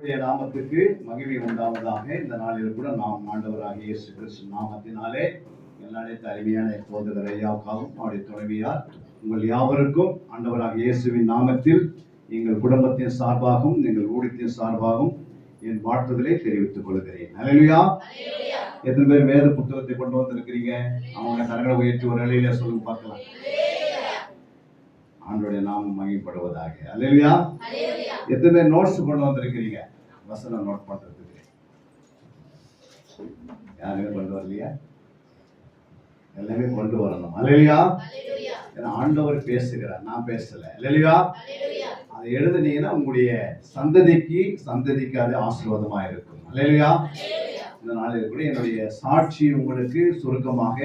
நாமத்துக்கு மகிமை உண்டாவதாக. இந்த நாளில் கூட நாம் ஆண்டவராகிய இயேசு கிறிஸ்து நாமத்தினாலே அனைத்து அருமையான சகோதரர் ஐயாவுக்காகவும் அவருடைய துணைவியார் உங்கள் யாவருக்கும் ஆண்டவராகிய இயேசுவின் நாமத்தில் எங்கள் குடும்பத்தின் சார்பாகவும் எங்கள் ஊழியத்தின் சார்பாகவும் என் வாழ்த்துதலை தெரிவித்துக் கொள்கிறேன். அல்லேலூயா. எத்தனை பேர் வேத புத்தகத்தை கொண்டு வந்திருக்கிறீங்க? அவங்க கரங்களை உயர்த்தி ஒரு நிலையில சொல்லுங்க பார்க்கலாம். ஆண்டவருடைய நாமம் மகிமைப்படுவதாக. அல்லேலூயா. எத்தனை பேர் நோட்ஸ் கொண்டு வந்திருக்கிறீங்க? வசனம் நோட் பண்றதுக்கு யாருமே கொண்டு வரலையா? எல்லாமே கொண்டு வரணும். அல்லேலூயா. ஏன்னா ஆண்டவர் பேசுகிறார், நான் பேசல. அல்லேலூயா. அதை எழுதுனீங்கன்னா உங்களுடைய சந்ததிக்கு அது ஆசீர்வாதமா இருக்கும். அல்லேலூயா. இந்த நாளில் கூட என்னுடைய சாட்சி உங்களுக்கு சுருக்கமாக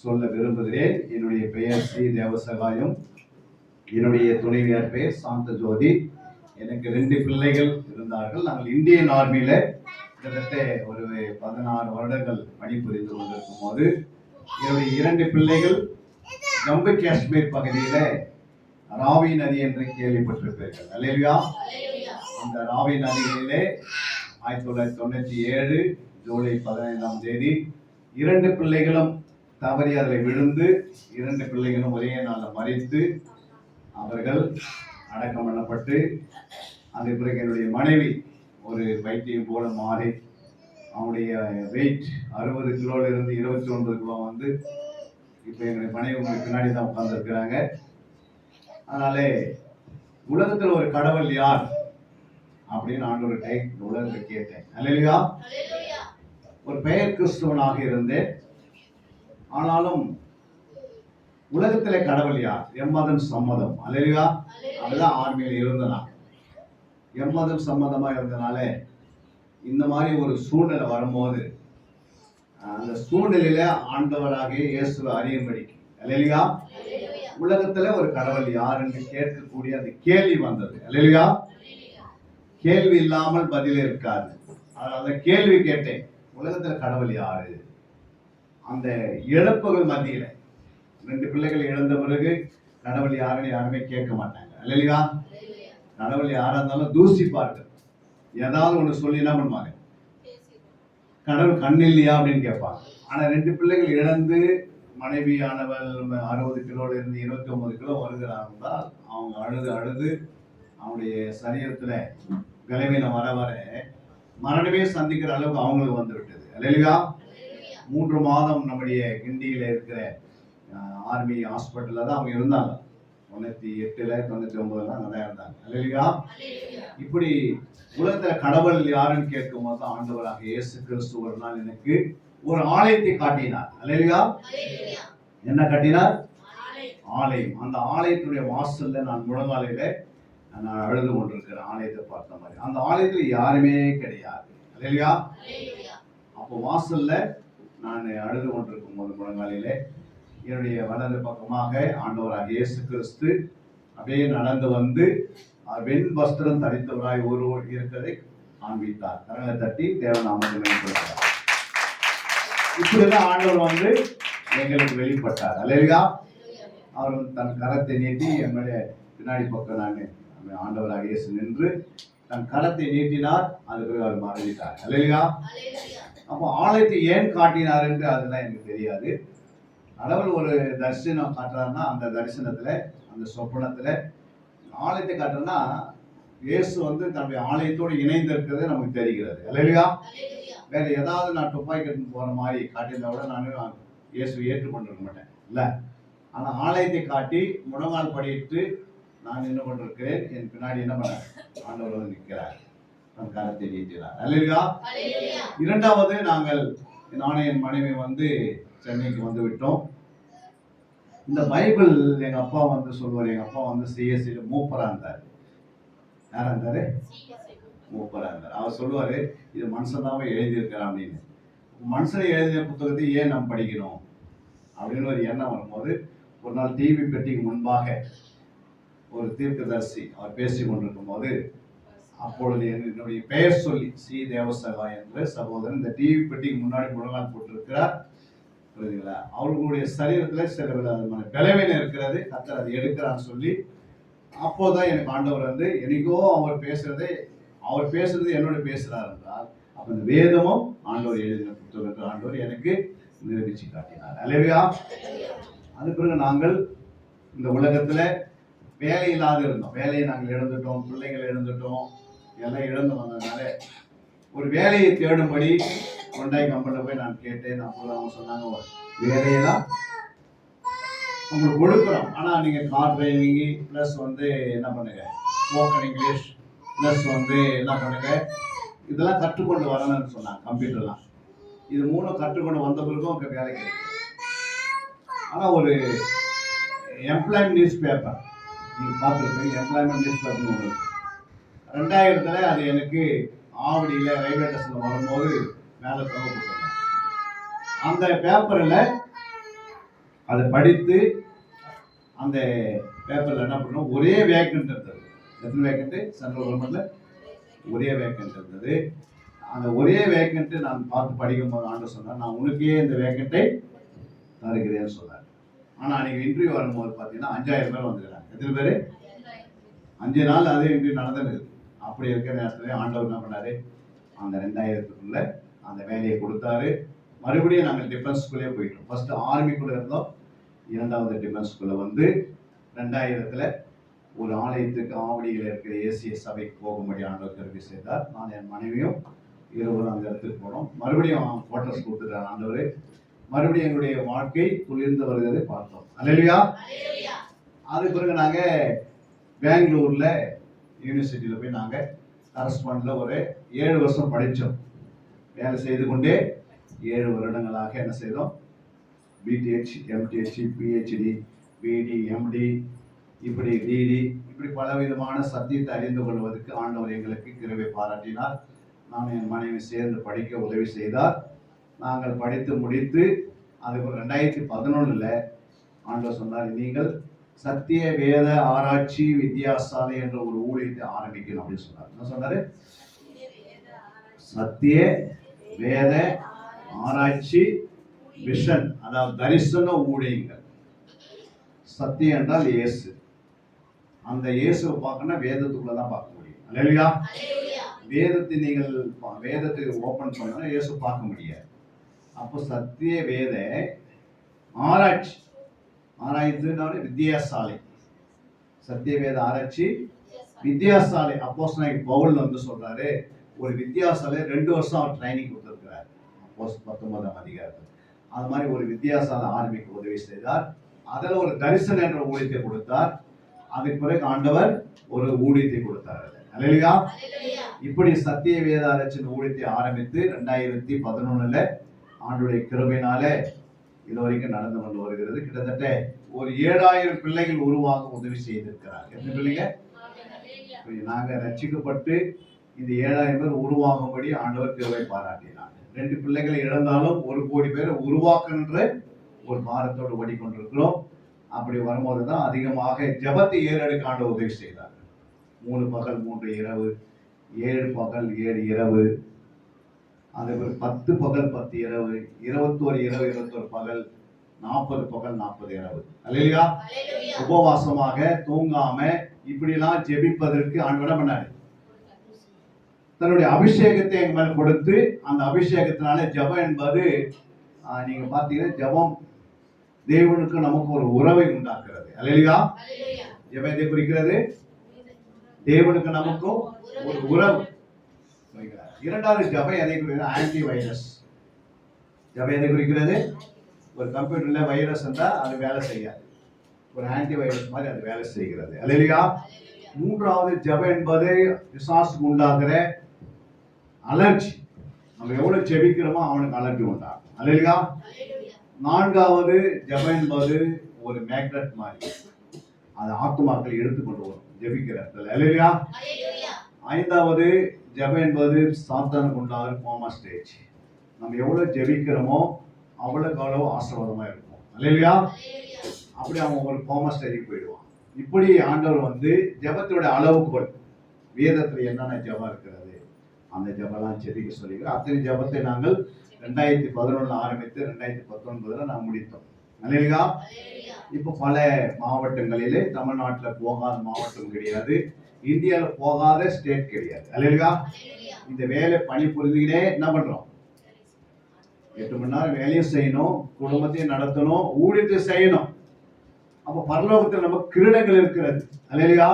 சொல்ல விரும்புகிறேன். என்னுடைய பெயர் ஸ்ரீ தேவசகாயம். என்னுடைய துணைவியார் பெயர் சாந்த ஜோதி. எனக்கு 2 பிள்ளைகள் இருந்தார்கள். நாங்கள் இந்தியன் ஆர்மியில கிட்டத்தட்ட ஒரு 16 வருடங்கள் பணிபுரிந்து கொண்டிருக்கும் போது என்னுடைய 2 பிள்ளைகள் ஜம்மு காஷ்மீர் பகுதியில ராவி நதி என்று கேள்விப்பட்டிருப்பீர்கள். அல்லேலூயா. அந்த ராவி நதிகளிலே 1997 ஜூலை 15ஆம் தேதி 2 பிள்ளைகளும் தவறி அதில் விழுந்து 2 பிள்ளைகளும் ஒரே நாளில் மறித்து அவர்கள் அடக்கம் பண்ணப்பட்டு, அதே பிறகு என்னுடைய மனைவி ஒரு பைத்தியம் போல மாறி அவனுடைய வெயிட் 60 கிலோல இருந்து 29 கிலோ வந்து இப்போ எங்களுடைய மனைவி உங்களுக்கு பின்னாடி தான் உட்கார்ந்துருக்கிறாங்க. அதனாலே உலகத்தில் ஒரு கடவுள் யார் அப்படின்னு ஆண்டவர் உலகத்தை கேட்டேன். அல்லேலூயா. ஒரு பெயர் கிறிஸ்துவனாக இருந்தேன். ஆனாலும் உலகத்திலே கடவுள் யார்? எம்மதம் சம்மதம். அல்லேலூயா. அதுதான் ஆர்மியில இருந்தனா. எம்மதம் சம்மதமா இருந்தனால இந்த மாதிரி ஒரு சூழ்நிலை வரும்போது அந்த சூழ்நிலையில ஆண்டவராகிய இயேசுவை அறியும்படிக்கு, அல்லேலூயா, உலகத்துல ஒரு கடவுள் யார் என்று கேட்கக்கூடிய அந்த கேள்வி வந்தது. அல்லேலூயா. கேள்வி இல்லாமல் பதில் இருக்காது. அதனால கேள்வி கேட்டேன், உலகத்துல கடவுள் யாரு? அந்த இழப்புகள் மத்தியில 2 பிள்ளைகள் இழந்த பிறகு கடவுள் யாருன்னு யாருமே கேட்க மாட்டாங்க. அல்லேலூயா. கடவுள் யாரா இருந்தாலும் தூசிப்பார்கள். ஏதாவது ஒண்ணு சொல்லி என்ன பண்ணுவாங்க? கடவுள் கண் இல்லையா அப்படின்னு கேட்பாங்க. ஆனா 2 பிள்ளைகள் இழந்து மனைவியானவள் 60 கிலோல இருந்து 29 கிலோ வருகிறாங்க. அவங்க அழுது அவங்களுடைய சரீரத்துல கலவீனம் வர மரணமே சந்திக்கிற அளவுக்கு அவங்களுக்கு வந்து விட்டது. அல்லேலூயா. 3 மாதம் நம்முடைய கிண்டியில இருக்கிற ஆர்மி ஹாஸ்பிட்டல்ல தான் அவங்க இருந்தாங்க. 98ல 99ல அங்கே தான் இருந்தாங்க. அல்லேலூயா. இப்படி உலகத்துல கடவுள் யாருன்னு கேட்கும் போது ஆண்டவராக இயேசு கிறிஸ்து ஒரு நாள் எனக்கு ஒரு ஆலயத்தை காட்டினார். அல்லேலூயா. என்ன காட்டினார்? ஆலயம். அந்த ஆலயத்துடைய வாசல்ல நான் முழங்காலையில நான் அழுது கொண்டிருக்கிறேன். ஆலயத்தை பார்த்த மாதிரி அந்த ஆலயத்துல யாருமே கிடையாது. அல்லேலூயா. அப்போ வாசல்ல நான் அழுது கொண்டிருக்கும் போது முழங்காலையில என்னுடைய வலது பக்கமாக ஆண்டவராக இயேசு கிறிஸ்து அப்படியே நடந்து வந்து வெண் வஸ்திரம் தரித்தவராய் ஒருவர் இருக்கிறதை காண்பித்தார். கரங்களை தட்டி தேவநாமத்தை மேம்படுத்தார். இப்படிதான் ஆண்டவர் வந்து எங்களுக்கு வெளிப்பட்டார். அல்லேலூயா. அவர் தன் கரத்தை நீட்டி என்னுடைய பின்னாடி பக்கம் நான் ஆண்டவராக இயேசு நின்று தன் கரத்தை நீட்டினார். அதுக்கு அவர் மறைஞ்சிட்டார். அல்லேலூயா. அப்போ ஆலயத்தை ஏன் காட்டினார் என்று அதெல்லாம் எனக்கு தெரியாது. கடவுள் ஒரு தரிசனம் காட்டுறாருன்னா அந்த தரிசனத்துல அந்த சொப்பனத்துல ஆலயத்தை காட்டுறதுன்னா இயேசு வந்து தன்னுடைய ஆலயத்தோடு இணைந்து இருக்கிறது நமக்கு தெரிகிறது. அல்லேலூயா. வேற ஏதாவது நான் துப்பாக்கி எடுத்து போற மாதிரி காட்டியிருந்தா கூட நான் இயேசுவை ஏற்றுக்கொண்டிருக்க மாட்டேன் இல்ல. ஆனா ஆலயத்தை காட்டி முழங்கால் படிட்டு நான் நின்று கொண்டிருக்கிறேன். என் பின்னாடி என்ன பண்ண ஆண்டவர் வந்து நிற்கிறார், தன் கரத்தை நீட்டினார். அல்லேலூயா. 2வது நாங்கள் நானும் என் மனைவி வந்து சென்னைக்கு வந்து விட்டோம். இந்த பைபிள் எங்க அப்பா வந்து சொல்லுவார். எங்க அப்பா வந்து சிஎஸ்சில மூப்பரா இருந்தார். யாரா இருந்தாரு? மூப்பரா இருந்தார். அவர் சொல்லுவாரு, இது மனுஷன் தான் எழுதியிருக்கிறான் அப்படின்னு. மனுஷனை எழுதிய புத்தகத்தை ஏன் நாம் படிக்கணும் அப்படின்னு ஒரு எண்ணம் வரும்போது ஒரு நாள் டிவி பெட்டிக்கு முன்பாக ஒரு தீர்க்கதரிசி அவர் பேசி கொண்டிருக்கும் போது அப்பொழுது என்னுடைய பெயர் சொல்லி ஸ்ரீ தேவசகா என்ற சகோதரன் இந்த டிவி பெட்டிக்கு முன்னாடி முழங்கால் போட்டிருக்கிறார். புரியுதுங்களா? அவர்களுடைய சரீரத்துல சில விதமான பலவீனம் இருக்கிறது. கர்த்தர் அதை எடுக்கிறான்னு சொல்லி அப்போதான் எனக்கு ஆண்டவர் வந்து என்னைக்கோ அவர் பேசுறதை அவர் பேசுறது என்னோட பேசுறார் என்றால் அப்ப இந்த வேதமும் ஆண்டவர் எழுதின புத்தகத்தை ஆண்டவர் எனக்கு நிரூபிச்சு காட்டினார். அல்லேலூயா. அது பிறகு நாங்கள் இந்த உலகத்துல வேலை இல்லாத இருந்தோம். வேலையை நாங்கள் இழந்துட்டோம், பிள்ளைகளை இழந்துட்டோம், எல்லாம் இழந்து வந்ததுனால ஒரு வேலையை தேடும்படி கொண்டாய் கம்பெனியில் போய் நான் கேட்டேன். அப்போ அவங்க சொன்னாங்க, வேலையெல்லாம் உங்களுக்கு கொடுக்குறோம், ஆனால் நீங்கள் கார் டிரைவிங்கு ப்ளஸ் என்ன பண்ணுங்க, ஸ்போக்கன் இங்கிலீஷ் ப்ளஸ் என்ன பண்ணுங்க, இதெல்லாம் கற்றுக்கொண்டு வரணும்னு சொன்னாங்க. கம்ப்யூட்டர்லாம் இது 3 கற்றுக்கொண்டு வந்த பிறகும் அங்கே வேலை கிடைக்கும். ஆனால் ஒரு எம்ப்ளாய்மெண்ட் நியூஸ் பேப்பர் நீங்கள் பார்த்துருப்பீங்க, எம்ப்ளாய்மெண்ட் நியூஸ் பேப்பர்னு ஒன்று 2000 அது எனக்கு ஆவடியில் ரயில்வே ஸ்டேஷனில் வரும்போது மேலே தொங்கப்பட்டிருந்தேன். அந்த பேப்பரில் அதை படித்து அந்த பேப்பரில் என்ன பண்ணோம், ஒரே வேக்கண்ட் இருந்தது. எத்தனை வேக்கண்ட்டு? சென்ட்ரல் கவர்மெண்ட்டில் ஒரே வேக்கண்ட் இருந்தது. அந்த ஒரே வேக்கண்ட்டு நான் பார்த்து படிக்கும்போது ஆண்டு சொன்னார், நான் உனக்கே இந்த வேக்கண்ட்டை தருகிறேன்னு சொன்னார். ஆனால் அன்றைக்கி இன்டர்வியூ வரும்போது பார்த்தீங்கன்னா 5000 பேர் வந்துக்கிறாங்க. எத்தனை பேர்? 5 நாள் அதே இன்டர்வியூ நடந்துருக்குது. அப்படி இருக்கிற நேரத்தில் ஆண்டவர் என்ன பண்ணார், அந்த 2000க்குள்ள அந்த வேலையை கொடுத்தாரு. மறுபடியும் நாங்கள் டிஃபென்ஸ் ஸ்கூலே போயிட்டோம். ஃபர்ஸ்ட் ஆர்மிக்குள்ளே இருந்தோம், 2வது டிஃபென்ஸ் ஸ்கூலில் 2000 ஒரு ஆலயத்துக்கு ஆவடியில் இருக்கிற ஏசிய சபைக்கு போகும்படி ஆண்டவர் கருவி செய்தார். நான் என் மனைவியும் இருவரும் அந்த இடத்துக்கு போனோம். மறுபடியும் குவார்டர்ஸ் கொடுத்துட்டார் ஆண்டவர். மறுபடியும் எங்களுடைய வாழ்க்கை துளிர்ந்து வருவதை பார்த்தோம். அல்லேலூயா. அதுக்கு பிறகு நாங்கள் பெங்களூரில் யூனிவர்சிட்டியில் போய் நாங்கள் கரஸ்பாண்டில் ஒரு 7 வருஷம் படித்தோம். வேலை செய்து கொண்டே 7 வருடங்களாக என்ன செய்தோம், பிடிஹெச், எம்டிஹெச், பிஹெச்டி, பிடி, எம்டி, இப்படி டிடி, இப்படி பலவிதமான சத்தியத்தை அறிந்து கொள்வதற்கு ஆண்டவர் எங்களுக்கு கிருபை பாராட்டினார். நான் என் மனைவி சேர்ந்து படிக்க உதவி செய்தார். நாங்கள் படித்து முடித்து அதுக்கு 2011 ஆண்டவர் சொன்னார், நீங்கள் சத்திய வேத ஆராய்ச்சி வித்தியாசாலை என்ற ஒரு ஊழியத்தை ஆரம்பிக்கணும் அப்படின்னு சொன்னார். என்ன சொன்னாரு? சத்திய வேத ஆராய்ச்சி விஷன், அதாவது தரிசன ஊழியங்கள். சத்தியம் என்றால் இயேசு. அந்த இயேசுவை பார்க்கணும்னா வேதத்துக்குள்ளதான் பார்க்க முடியும். அல்லேலூயா. வேதத்தை நீங்கள் வேதத்தை ஓபன் பண்ணா இயேசு பார்க்க முடியாது. அப்போ சத்திய வேத ஆராய்ச்சி, ஆராய்ச்சினாலே வித்தியாசாலை, சத்திய வேத ஆராய்ச்சி வித்தியாசாலை. அப்போஸ்தலனாகிய பவுல் சொல்றாரு, ஒரு வித்தியாசாலை 2 வருஷம் அவர் ட்ரைனிங் கொடுத்திருக்கிறார். அப்போஸ்தலர் 19ஆம் அதிகாரத்தில் அது மாதிரி ஒரு வித்தியாசாலை ஆரம்பிக்க உதவி செய்தார். அதில் ஒரு தரிசனம் என்ற ஊழியத்தை கொடுத்தார். அதுக்கு பிறகு ஆண்டவர் ஒரு ஊழியத்தை கொடுத்தார். அல்லேலூயா. இப்படி சத்திய வேத ஆராய்ச்சியின் ஊழியத்தை ஆரம்பித்து 2011 ஆண்டுடைய கிருபையினாலே இது வரைக்கும் நடந்து கொண்டு வருகிறது. கிட்டத்தட்ட ஒரு 7000 பிள்ளைகள் உருவாக உதவி செய்திருக்கிறார். எத்தனை பிள்ளைங்க? நாங்கள் ரட்சிக்கப்பட்டு இந்த 7000 பேர் உருவாகும்படி ஆண்டவர் கிருபை பாராட்டினார். 2 பிள்ளைகளை இழந்தாலும் 1 கோடி பேரை உருவாக்குன்ற ஒரு பாரத்தோடு ஓடிக்கொண்டிருக்கிறோம். அப்படி வரும்போது தான் அதிகமாக ஜெபத்தை ஏறெடுக்க ஆண்டவர் உதவி செய்தார். 3 பகல் 3 இரவு, 7 பகல் 7 இரவு, அதே மாதிரி 10 பகல் 10 இரவு, 21 இரவு 21 பகல், 40 பகல் 40 இரவு. அல்லேலூயா. உபவாசமாக தூங்காம இப்படிலாம் ஜெபிப்பதற்கு ஆண்டவர் என்ன பண்ணாரு, தன்னுடைய அபிஷேகத்தை எங்க மேல கொடுத்து, அந்த அபிஷேகத்தினால ஜெபம் என்பது நீங்க பாத்தீங்கன்னா ஜெபம் தேவனுக்கு நமக்கு ஒரு உறவை உண்டாக்குறது. அல்லேலூயா. ஜெபம் எதை குறிக்கிறது? தேவனுக்கு நமக்கும் ஒரு உறவு. 2வது ஜெபம் எதை குறிக்கிறது? Anti virus. ஜெபம் எதை குறிக்கிறது? ஒரு கம்ப்யூட்டர்ல வைரஸ் இருந்தா அது வேலை செய்யாது, ஒரு ஆன்டி வைரஸ் மாதிரி அது வேலை செய்கிறது. அல்லேலூயா. 3வது ஜெபம் என்பது பிசாசுக்கு உண்டாகிற அலர்ஜி. நம்ம எவ்வளவு ஜெபிக்கிறோமோ அவனுக்கு அலர்ஜி உண்டாகும். அல்லேலூயா. 4வது ஜெபம் என்பது ஒரு மேக்னெட் மாதிரி, அது ஆத்துமாக்களை எடுத்துக்கொண்டு வரும் ஜெபிக்கிறது. அல்லேலூயா. 5வது ஜெபம் என்பது சாத்தானுக்கு உண்டாகிற கோமா ஸ்டேஜ். நம்ம எவ்வளவு ஜெபிக்கிறோமோ அவ்வளவுக்கு அவ்வளவு ஆசீர்வாதமா இருக்கும். அல்லேலூயா. அப்படி அவன் ஒரு கோமா ஸ்டேஜுக்கு போயிடுவான். இப்படி ஆண்டவர் ஜெபத்தோட அளவுகோல், வேதத்துல என்னென்ன ஜெபம் இருக்கிறது அந்த ஜெபம்லாம் ஜெபிக்க சொல்லிக்கிறோம். அத்தனை ஜெபத்தை நாங்கள் 2011 ஆரம்பித்து 2019 நாம் முடித்தோம். அல்லேலூயா. இப்போ பல மாவட்டங்களிலே, தமிழ்நாட்டில் போகாத மாவட்டம் கிடையாது. இந்தியாவில் போகாத ஸ்டேட் கிடையாது. அல்லேலூயா. இந்த வேலை பணி புரிஞ்சுக்கினே என்ன பண்றோம்? 8 மணி நேரம் வேலையும் செய்யணும், குடும்பத்தையும் நடத்தணும், ஊழியத்தை செய்யணும். அப்ப பரலோகத்தில் நமக்கு கிரீடங்கள் இருக்கிறது. அல்லேலூயா.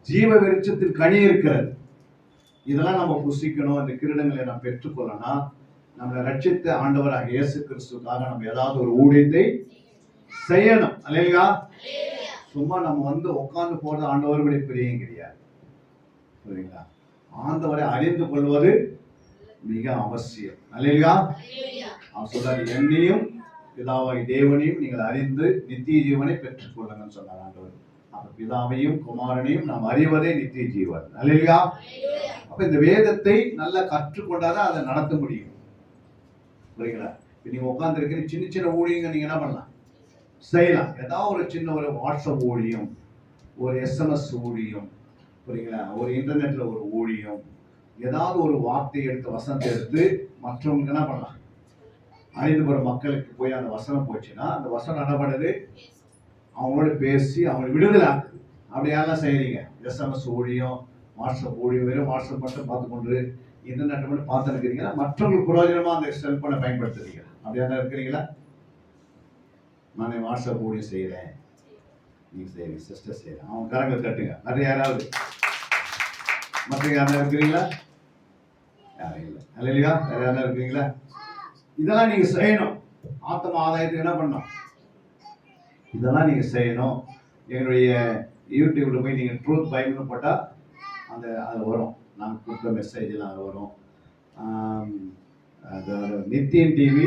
ஜீவ விருட்சத்தின் கனி இருக்கிறது. இதெல்லாம் நம்ம புசிக்கணும். இந்த கிரீடங்களை நாம் பெற்றுக்கொள்ளணும். நம்மளை ரட்சித்த ஆண்டவராக இயேசு கிறிஸ்துக்காக நம்ம ஏதாவது ஒரு ஊழியத்தை செய்யணும். அல்லேலூயா. சும்மா நம்ம வந்து உட்கார்ந்து போறது ஆண்டவருடைய பிரியம் கிடையாது. புரியுங்களா? ஆண்டவரை அறிந்து கொள்வது மிக அவசியம். அல்லேலூயா. அவர் சொல்றாரு, என்னையும் பிதாவாகி தேவனையும் நீங்கள் அறிந்து நித்திய ஜீவனை பெற்றுக் கொள்ளுங்கன்னு சொன்னார் ஆண்டவர். அப்ப பிதாவையும் குமாரனையும் நாம் அறிவதே நித்திய ஜீவன். அல்லேலூயா. அப்ப இந்த வேதத்தை நல்லா கற்றுக்கொண்டாதான் அதை நடத்த முடியும். புரியுங்களா? நீங்க உட்கார்ந்து இருக்கிற சின்ன சின்ன ஊழியங்க நீங்க என்ன பண்ணலாம்? செய்யலாம். ஏதாவது ஒரு சின்ன ஒரு வாட்ஸ்அப் ஊழியம், ஒரு எஸ்எம்எஸ் ஊழியம், புரியுங்களா, ஒரு இன்டர்நெட்ல ஒரு ஊழியம், ஏதாவது ஒரு வார்த்தை எடுத்து வசனத்தை எடுத்து மற்றவங்களுக்கு என்ன பண்ணலாம்? அறிந்து போற மக்களுக்கு போய் அந்த வசனம் போச்சுன்னா அந்த வசனம் என்ன பண்ணுது? அவங்களோட பேசி அவங்களை விடுதலை ஆக்குது. அப்படி யாரெல்லாம் செய்யறீங்க? எஸ்எம்எஸ் ஊழியம், வாட்ஸ்அப் ஊழியம், வெறும் வாட்ஸ்அப் மட்டும் பார்த்து கொண்டு இன்டர்நெட் மட்டும் பார்த்து இருக்கிறீங்களா? மற்றவங்களுக்கு பிரயோஜனமா அந்த செல்போனை பயன்படுத்துறீங்க. அப்படி யாரா இருக்கிறீங்களா? நான் வாட்ஸ்அப் ஊழியம் செய்யறேன், நீங்க செய்யுங்க, சிஸ்டர் செய்யறேன், அவங்க கரங்க தட்டுங்க. அது யாராவது மற்ற யாரா இருக்கிறீங்களா? யாரும் இல்லை. அல்லேலூயா. வேற யாரா இருக்கிறீங்களா? இதெல்லாம் நீங்க செய்யணும். ஆத்ம ஆதாயத்துக்கு என்ன பண்ணணும்? இதெல்லாம் நீங்க செய்யணும். எங்களுடைய யூடியூப்ல போய் நீங்க ட்ரூத் பைபிள்னு போட்டா அந்த அது வரும். நாங்கள் கொடுக்குற மெசேஜ் எல்லாம் அது வரும். நித்தியன் டிவி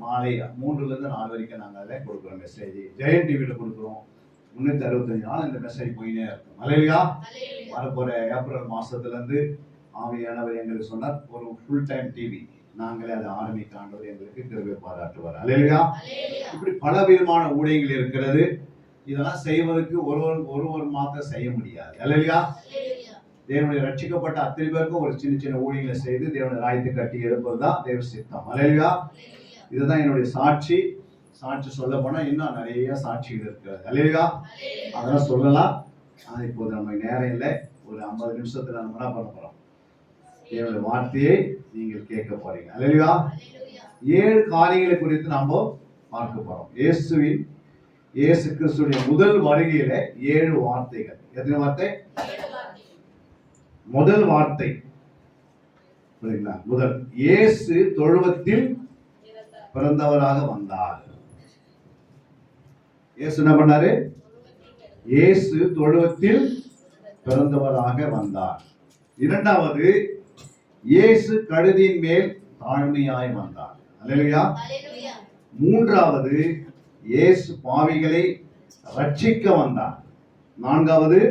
மாலை 3லேருந்து 4 வரைக்கும் நாங்கள் அதை கொடுக்குறோம் மெசேஜ். ஜெயன் டிவியில் கொடுக்குறோம். 365 நாள் இந்த மெசேஜ் போயினே இருக்கும். அல்லேலூயா. வரப்போற ஏப்ரல் மாசத்துலேருந்து ஆவியானவர் எங்களுக்கு சொன்னார், ஒரு ஃபுல் டைம் டிவி நாங்களே அதை ஆரம்பிக்க ஆண்டவர் எங்களுக்கு கிருபை பாராட்டுவார். அல்லேலூயா. இப்படி பல விதமான ஊழியங்கள் இருக்கிறது. இதெல்லாம் செய்வதற்கு ஒருவர் மாத்திரம் செய்ய முடியாது. அல்லேலூயா. தேவனுடைய ரட்சிக்கப்பட்ட அத்தனை பேருக்கும் ஒரு சின்ன சின்ன ஊழியங்களை செய்து தேவனுடைய ராயத்தை கட்டி எழுப்பது தான் தேவ சித்தம். அல்லேலூயா. இதுதான் என்னுடைய சாட்சி. சாட்சி சொல்ல போனா இன்னும் நிறைய சாட்சிகள் இருக்கிறது. அல்லேலூயா. அதெல்லாம் சொல்லலாம். ஆனா இப்போது நம்ம நேரம் இல்லை. ஒரு 50 நிமிஷத்துல நம்ம என்ன பண்ண போறோம்? தேவனுடைய வார்த்தையை நீங்கள் கேட்க போறீங்க. அல்லேலூயா. 7 காரியங்களை குறித்து நாம பார்க்க போறோம். இயேசு கிறிஸ்துடைய முதல் வருகையில 7 வார்த்தைகள். எத்தனை வார்த்தை? முதல் வார்த்தை புரியுங்களா? முதல், இயேசு தொழுவத்தில் பிறந்தவராக வந்தார். இயேசு என்ன பண்ணாரு? இயேசு தொழுவத்தில் பிறந்தவராக வந்தார். இரண்டாவது, இயேசு கழுதியின் மேல் தாழ்மையாய் வந்தார். அல்லேலூயா. மூன்றாவது, இயேசு பாவிகளை ரட்சிக்க வந்தார். நான்காவது,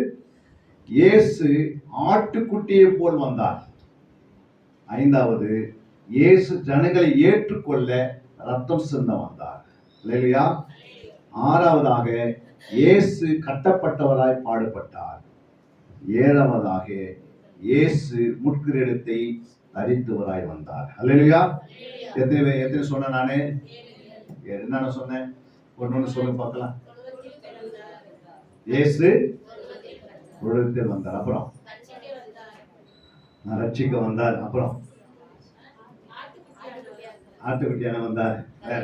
இயேசு ஆட்டுக்குட்டியை போல் வந்தார். ஐந்தாவது, இயேசு ஜனங்களை ஏற்றுக்கொள்ள ரத்தம் சிந்த வந்தார். அல்லேலூயா. ஆறாவதாக, இயேசு கட்டப்பட்டவராய் பாடுபட்டார். ஏழாவதாக, இயேசு முட்கிரீடத்தை தரித்தவராய் வந்தார். அல்லேலூயா. எத்தனை சொன்ன நானே? என்னென்ன சொன்னேன்? ஒன்னு சொல்லுங்க பார்க்கலாம். இயேசு உலகத்தில் வந்தார். அப்புறம் ரட்சிக்க வந்தார். அப்புறம் ஆட்டுக்குட்டியான வந்தார். வேற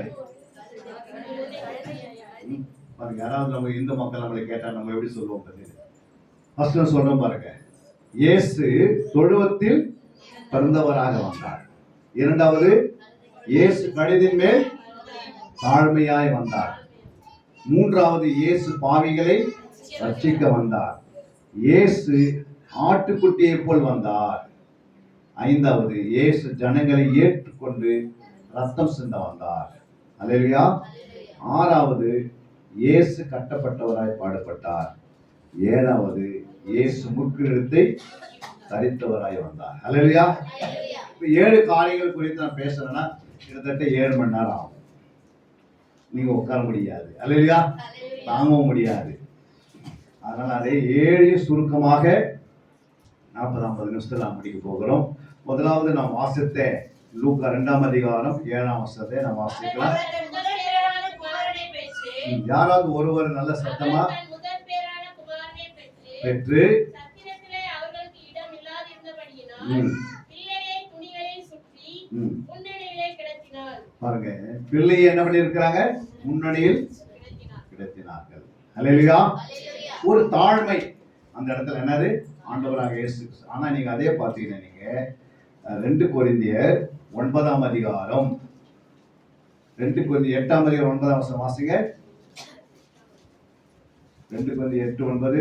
யாராவது நம்ம இந்து மக்கள் நம்மளை கேட்டா நம்ம எப்படி சொல்லுவோம்? ஃபர்ஸ்ட் சொல்றோம் பாருங்க. இயேசு தொழுவத்தில் பிறந்தவராக வந்தார். இரண்டாவது, இயேசு கழுதின் மேல் தாழ்மையாய் வந்தார். மூன்றாவது, இயேசு பாவிகளை ரட்சிக்க வந்தார். இயேசு ஆட்டுக்குட்டியை போல் வந்தார். ஐந்தாவது, இயேசு ஜனங்களை ஏற்றுக்கொண்டு ரத்தம் சிந்த வந்தார். அல்லேலூயா. ஆறாவது, இயேசு கட்டப்பட்டவராய் பாடுபட்டார். ஏழாவது, இயேசு முட்கிரீடத்தை தரித்தவராய் வந்தார். அல்லேலூயா. 7 காரியங்கள் குறித்து நான் பேசுறேன்னா கிட்டத்தட்ட 7 மணி நேரம் ஆகும். நீங்க உட்கார முடியாது. அல்லேலூயா. தாங்கவும் முடியாது. அதனால அதை 7 சுருக்கமாக 40-50 நிமிஷத்துல நாம் முடிக்க போகிறோம். முதலாவது நாம் வாசித்த லூக்கா 2ஆம் அதிகாரம் 7ஆம் வசனத்தை நாம் வாசிக்கலாம். யாராவது ஒருவர் நல்ல சத்தமா பெற்று பாருங்க, பிள்ளையை என்ன பண்ணி இருக்கிறாங்க? முன்னணியில் கிடத்தினார்கள். அல்லேலூயா. ஒரு தாழ்மை அந்த இடத்துல என்னது? ஆண்டவராக இயேசு. ஆனா நீங்க அதே பார்த்தீங்கன்னா நீங்க 2 கொரிந்தியர் 9ஆம் அதிகாரம் 2 கொரிந்தியர் 8ஆம் அதிகாரம் 9ஆம் வசனம் வாசிங்க. 2 கொரிந்தியர் 8:9.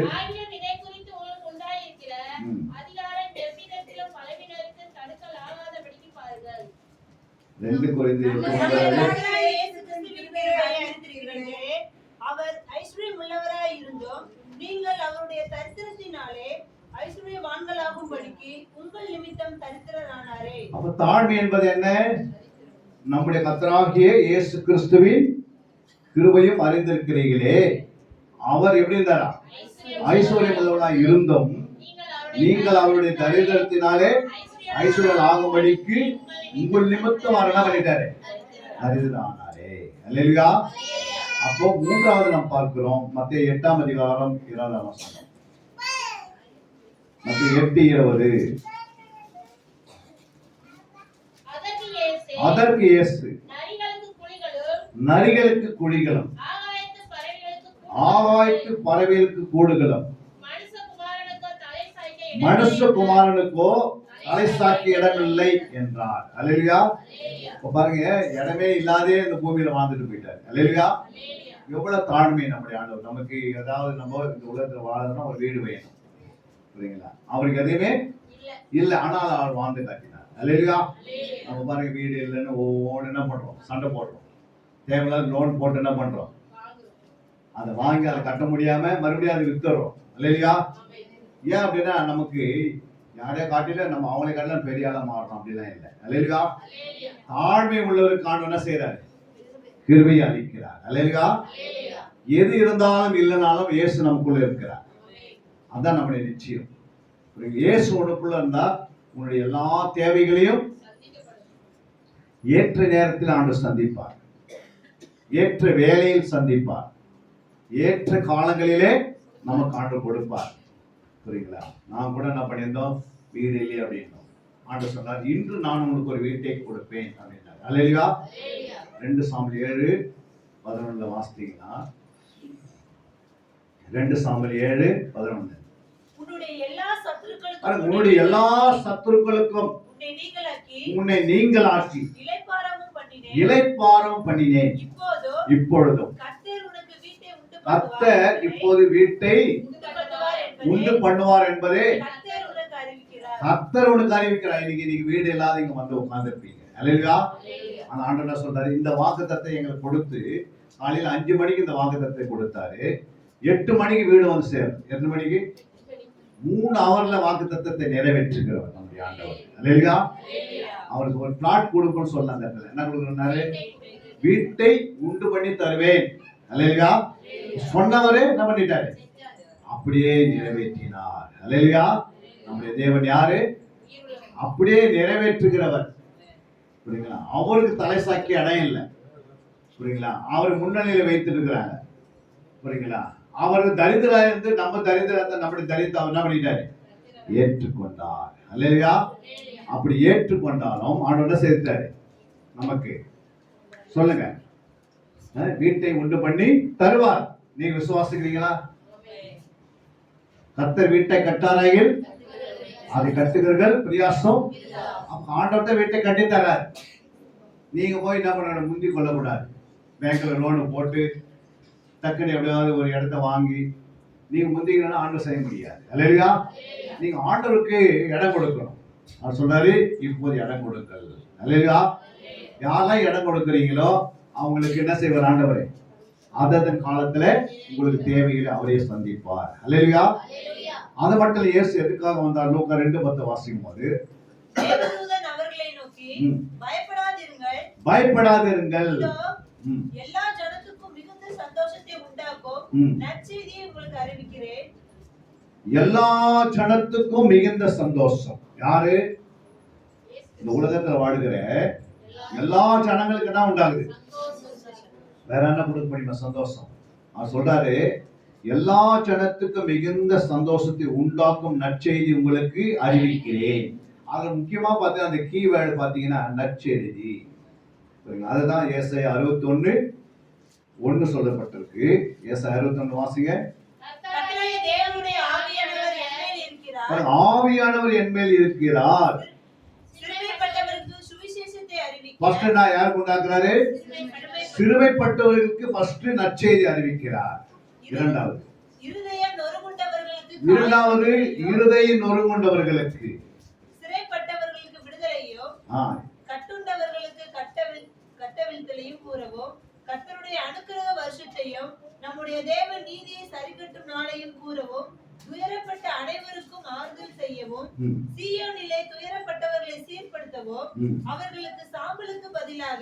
அவர் ஐஸ்வர்யம் உள்ளவராய் இருந்தோம் நீங்கள் அவருடைய தரித்திரத்தினாலே ஐஸ்வர்யவான்களாகும்படிக்கு உங்கள் நிமித்தம் தரித்திரரானாரே. அப்ப தாழ்மை என்பது என்ன? நம்முடைய கர்த்தராகிய இயேசு கிறிஸ்துவின் கிருபையும் அறிந்திருக்கிறீர்களே, அவர் எப்படி இருந்தாரா? ஐஸ்வர்யம் உள்ளவராய் இருந்தோம் நீங்கள் அவருடைய தரித்திரத்தினாலே ஐஸ்வர்யம் ஆகும்படிக்கு உங்கள் நிமித்தம் அவர் என்ன பண்ணிட்டாரு? தரித்திரரானாரே. அல்லேலூயா. அப்போ மூன்றாவது நாம் பார்க்கிறோம் மத்தேயு 8ஆம் அதிகாரம் 20ஆம் வசனம். மத்தேயு 8:20. அதற்கு இயேசு நரிகளுக்கு குழிகளும் ஆகாயத்து பறவைகளுக்கு கூடுகளும் மனுஷகுமாரனுக்கோ தலை சாக்கி இடமில்லை என்றார். அல்லேலூயா. பாருங்க, இடமே இல்லாதே இந்த பூமியில வாழ்ந்துட்டு போயிட்டாரு. அல்லேலூயா. எவ்வளவு தாழ்மை நம்முடைய ஆண்டவர். நமக்கு ஏதாவது நம்ம இந்த உலகத்துல வாழணும்னா ஒரு வீடு வேணும், புரியுங்களா? அவருக்கு எதுவுமே இல்ல, ஆனால் அவர் வாழ்ந்து காட்டினார். அல்லேலூயா. நம்ம பாருங்க, வீடு இல்லைன்னு ஒவ்வொன்று என்ன பண்றோம்? சண்டை போடுறோம். தேவையில்லாத லோன் போட்டு என்ன பண்றோம்? அதை வாங்கி அதை கட்ட முடியாம மறுபடியும் அதை வித்துறோம். அல்லேலூயா. ஏன் அப்படின்னா நமக்கு யாரையா காட்டில நம்ம அவங்களை காட்டில பெரிய ஆளா மாறணும் அப்படிலாம் இல்லை. அல்லேலூயா. தாழ்மை உள்ளவருக்கு ஆண்டவர் என்ன செய்யறாரு? கிருபையை அளிக்கிறார். அல்லேலூயா. எது இருந்தாலும் இல்லைனாலும் இயேசு நமக்குள்ள இருக்கிறார். அதான் நம்முடைய நிச்சயம். இயேசு உனக்குள்ள இருந்தா உன்னுடைய எல்லா தேவைகளையும் ஏற்ற நேரத்தில் ஆண்டவர் சந்திப்பார், ஏற்ற வேலையில் சந்திப்பார், ஏற்ற காலங்களிலே நமக்கு ஆண்டவர் கொடுப்பார். புரியுங்களா? நான் கூட என்ன பண்ணியிருந்தோம்? வீடு இல்லையே அப்படின்னோம். ஆண்டவர் சொன்னார், இன்று நான் உங்களுக்கு ஒரு வீட்டை கொடுப்பேன் அப்படின்னாரு. அல்லேலூயா. 2 சாமுவேல் 7:11 வாசித்தீங்கன்னா 2 சாமுவேல் 7:11. உன்னுடைய எல்லா சத்துருக்களுக்கும் உன்னை நீங்களாக்கி இளைப்பாறும் பண்ணினேன். இப்பொழுதும் கர்த்தர் இப்போது வீட்டை உண்டு பண்ணுவார் என்பதே கர்த்தர் உனக்கு அறிவிக்கிறார். இன்னைக்கு வீடு இல்லாத இங்க வந்து உட்கார்ந்து இருப்பீங்க. அல்லேலூயா. அந்த ஆண்டவர் சொல்றாரு, இந்த வாக்குத்தத்தத்தை எங்களுக்கு கொடுத்து காலையில 5 மணிக்கு இந்த வாக்குத்தத்தத்தை கொடுத்தாரு. 8 மணிக்கு வீடு வந்து சேரும். 8 மணிக்கு 3 ஹவர்ல வாக்குத்தத்தத்தை நிறைவேற்றுகிறவர் நம்முடைய ஆண்டவர். அல்லேலூயா. அவருக்கு ஒரு பிளாட் கொடுக்கணும்னு சொல்ல அந்த இடத்துல என்ன கொடுக்கறாரு? வீட்டை உண்டு பண்ணி தருவேன். அல்லேலூயா. சொன்னவரே என்ன பண்ணிட்டாரு? அப்படியே நிறைவேற்றினார். அல்லேலூயா. நம்முடைய தேவன் யாரு? அப்படியே நிறைவேற்றுகிறவர். புரியுங்களா? அவருக்கு தலை சாக்கி இடம் இல்லை. புரியுங்களா? அவர் முன்னணியில வைத்து இருக்கிறாங்க. புரியுங்களா? அவர் தரித்திரா இருந்து நம்ம தரித்திரத்தை நம்முடைய தரித்திரம் என்ன பண்ணிட்டாரு? ஏற்றுக்கொண்டார். அல்லேலூயா. அப்படி ஏற்றுக்கொண்டாலும் ஆண்டவர் சேர்த்தாரு நமக்கு. சொல்லுங்க, வீட்டை உண்டு பண்ணி தருவார். நீங்க விசுவாசிக்கிறீங்களா? கர்த்தர் வீட்டை கட்டாராயில் அதை கட்டுகிறீர்கள் பிரியாசம். ஆண்டவர்தான் வீட்டை கட்டி தரார். நீங்க போய் என்ன பண்ண முந்தி கொள்ளக்கூடாது. பேங்க்ல லோனு போட்டு டக்குன்னு எப்படியாவது ஒரு இடத்த வாங்கி நீங்க முந்திக்கணும்னா ஆண்டவர் செய்ய முடியாது. அல்லேலூயா. நீங்க ஆண்டவருக்கு இடம் கொடுக்கணும். அவர் சொல்றாரு, இப்போது இடம் கொடுங்கள். அல்லேலூயா. யாரெல்லாம் இடம் கொடுக்குறீங்களோ அவங்களுக்கு என்ன செய்வார் ஆண்டவரே? அதன் காலத்துல உங்களுக்கு தேவைகளை அவரே சந்திப்பார். அல்லேலூயா. அது மட்டும் இயேசு எதுக்காக வந்தார்? லூக்கா 2:10 வாசிக்கும் போது தேவதூதன் அவர்களை நோக்கி, பயப்படாதிருங்கள், எல்லா ஜனத்துக்கும் மிகுந்த சந்தோஷத்தை உண்டாக்கும் நற்செய்தியை உங்களுக்கு அறிவிக்கிறேன். எல்லா ஜனத்துக்கும் மிகுந்த சந்தோஷம். யாரு? இந்த உலகத்துல வாழ்கிற எல்லா ஜனங்களுக்கு என்ன உண்டாகுது? வேற என்ன கொடுக்க முடியுமா? சந்தோஷம். அவர் சொல்றாரு, எல்லா ஜனத்துக்கும் மிகுந்த சந்தோஷத்தை உண்டாக்கும் நற்செய்தி உங்களுக்கு அறிவிக்கிறேன். அதுல முக்கியமா பார்த்தா அந்த கீவேர்டு பாத்தீங்கன்னா நற்செய்தி. அதுதான் ஏசாயா 61:1 சொல்லப்பட்டிருக்கு. ஏசாயா 61 வாசிங்க. கர்த்தராகிய தேவனுடைய ஆவியானவர் என் மேல் இருக்கிறார். ஆவியானவர் என் மேல் இருக்கிறார். சிறுமைப்பட்டவருக்கு சுவிசேஷத்தை அறிவிக்க. ஃபர்ஸ்ட் நான் யாருக்கு உண்டாக்குறாரு? சிறுமைப்பட்டவர்களுக்கு ஃபர்ஸ்ட் நற்செய்தி அறிவிக்கிறார். இரண்டாவது இருதயம் நொறுங்குண்டவர்களுக்கு. இருதயம் நொறுங்குண்டவர்களுக்கு. சிறைப்பட்டவர்களுக்கு விடுதலையும் கட்டுண்டவர்களுக்கு கட்டவிழ்த்தலையும் கூறவும், கர்த்தருடைய அனுக்கிரக வருஷத்தையும் நம்முடைய தேவன் நீதியை சரிக்கட்டும் நாளையும் கூறவும், துயரப்பட்ட அனைவருக்கும் ஆறுதல் செய்யவும், சீயோனிலே துயரப்பட்டவர்களை சீர்படுத்தவும், அவர்களுக்கு சாம்பலுக்கு பதிலாக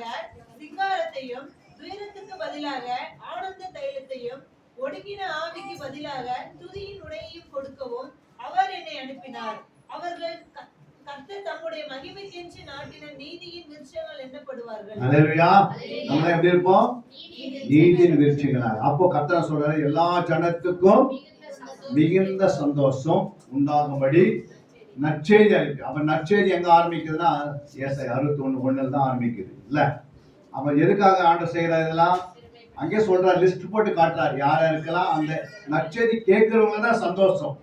சிங்காரத்தையும், துயரத்துக்கு பதிலாக ஆனந்த தைலத்தையும், ஒடுங்கின ஆவிக்கு பதிலாக துதியின் உடையையும் கொடுக்கவும் அவர் என்னை அனுப்பினார். அவர்கள் கர்த்தர் தம்முடைய மகிமைக்கென்று நாட்டின நீதியின் விருட்சங்கள் எண்ணப்படுவார்கள். அல்லேலூயா. நம்ம எப்படி இருப்போம்? நீதியின் விருட்சங்களாக. அப்போ கர்த்தர் சொல்றாரு, எல்லா ஜனத்துக்கும் மிகுந்த சந்தோஷம் உண்டாகும்படி நற்செய்தி அறிவிக்கு. அப்ப நற்செய்தி எங்க ஆரம்பிக்குதுன்னா ஏசாயா 61:1 தான் ஆரம்பிக்குது இல்ல. அப்ப எதுக்காக ஆண்டவர் செய்யறாரு இதெல்லாம்? அங்கே சொல்றாரு, லிஸ்ட் போட்டு காட்டுறாரு யார் யாருக்கெல்லாம் அந்த நற்செய்தி கேட்கிறவங்க தான் சந்தோஷம்.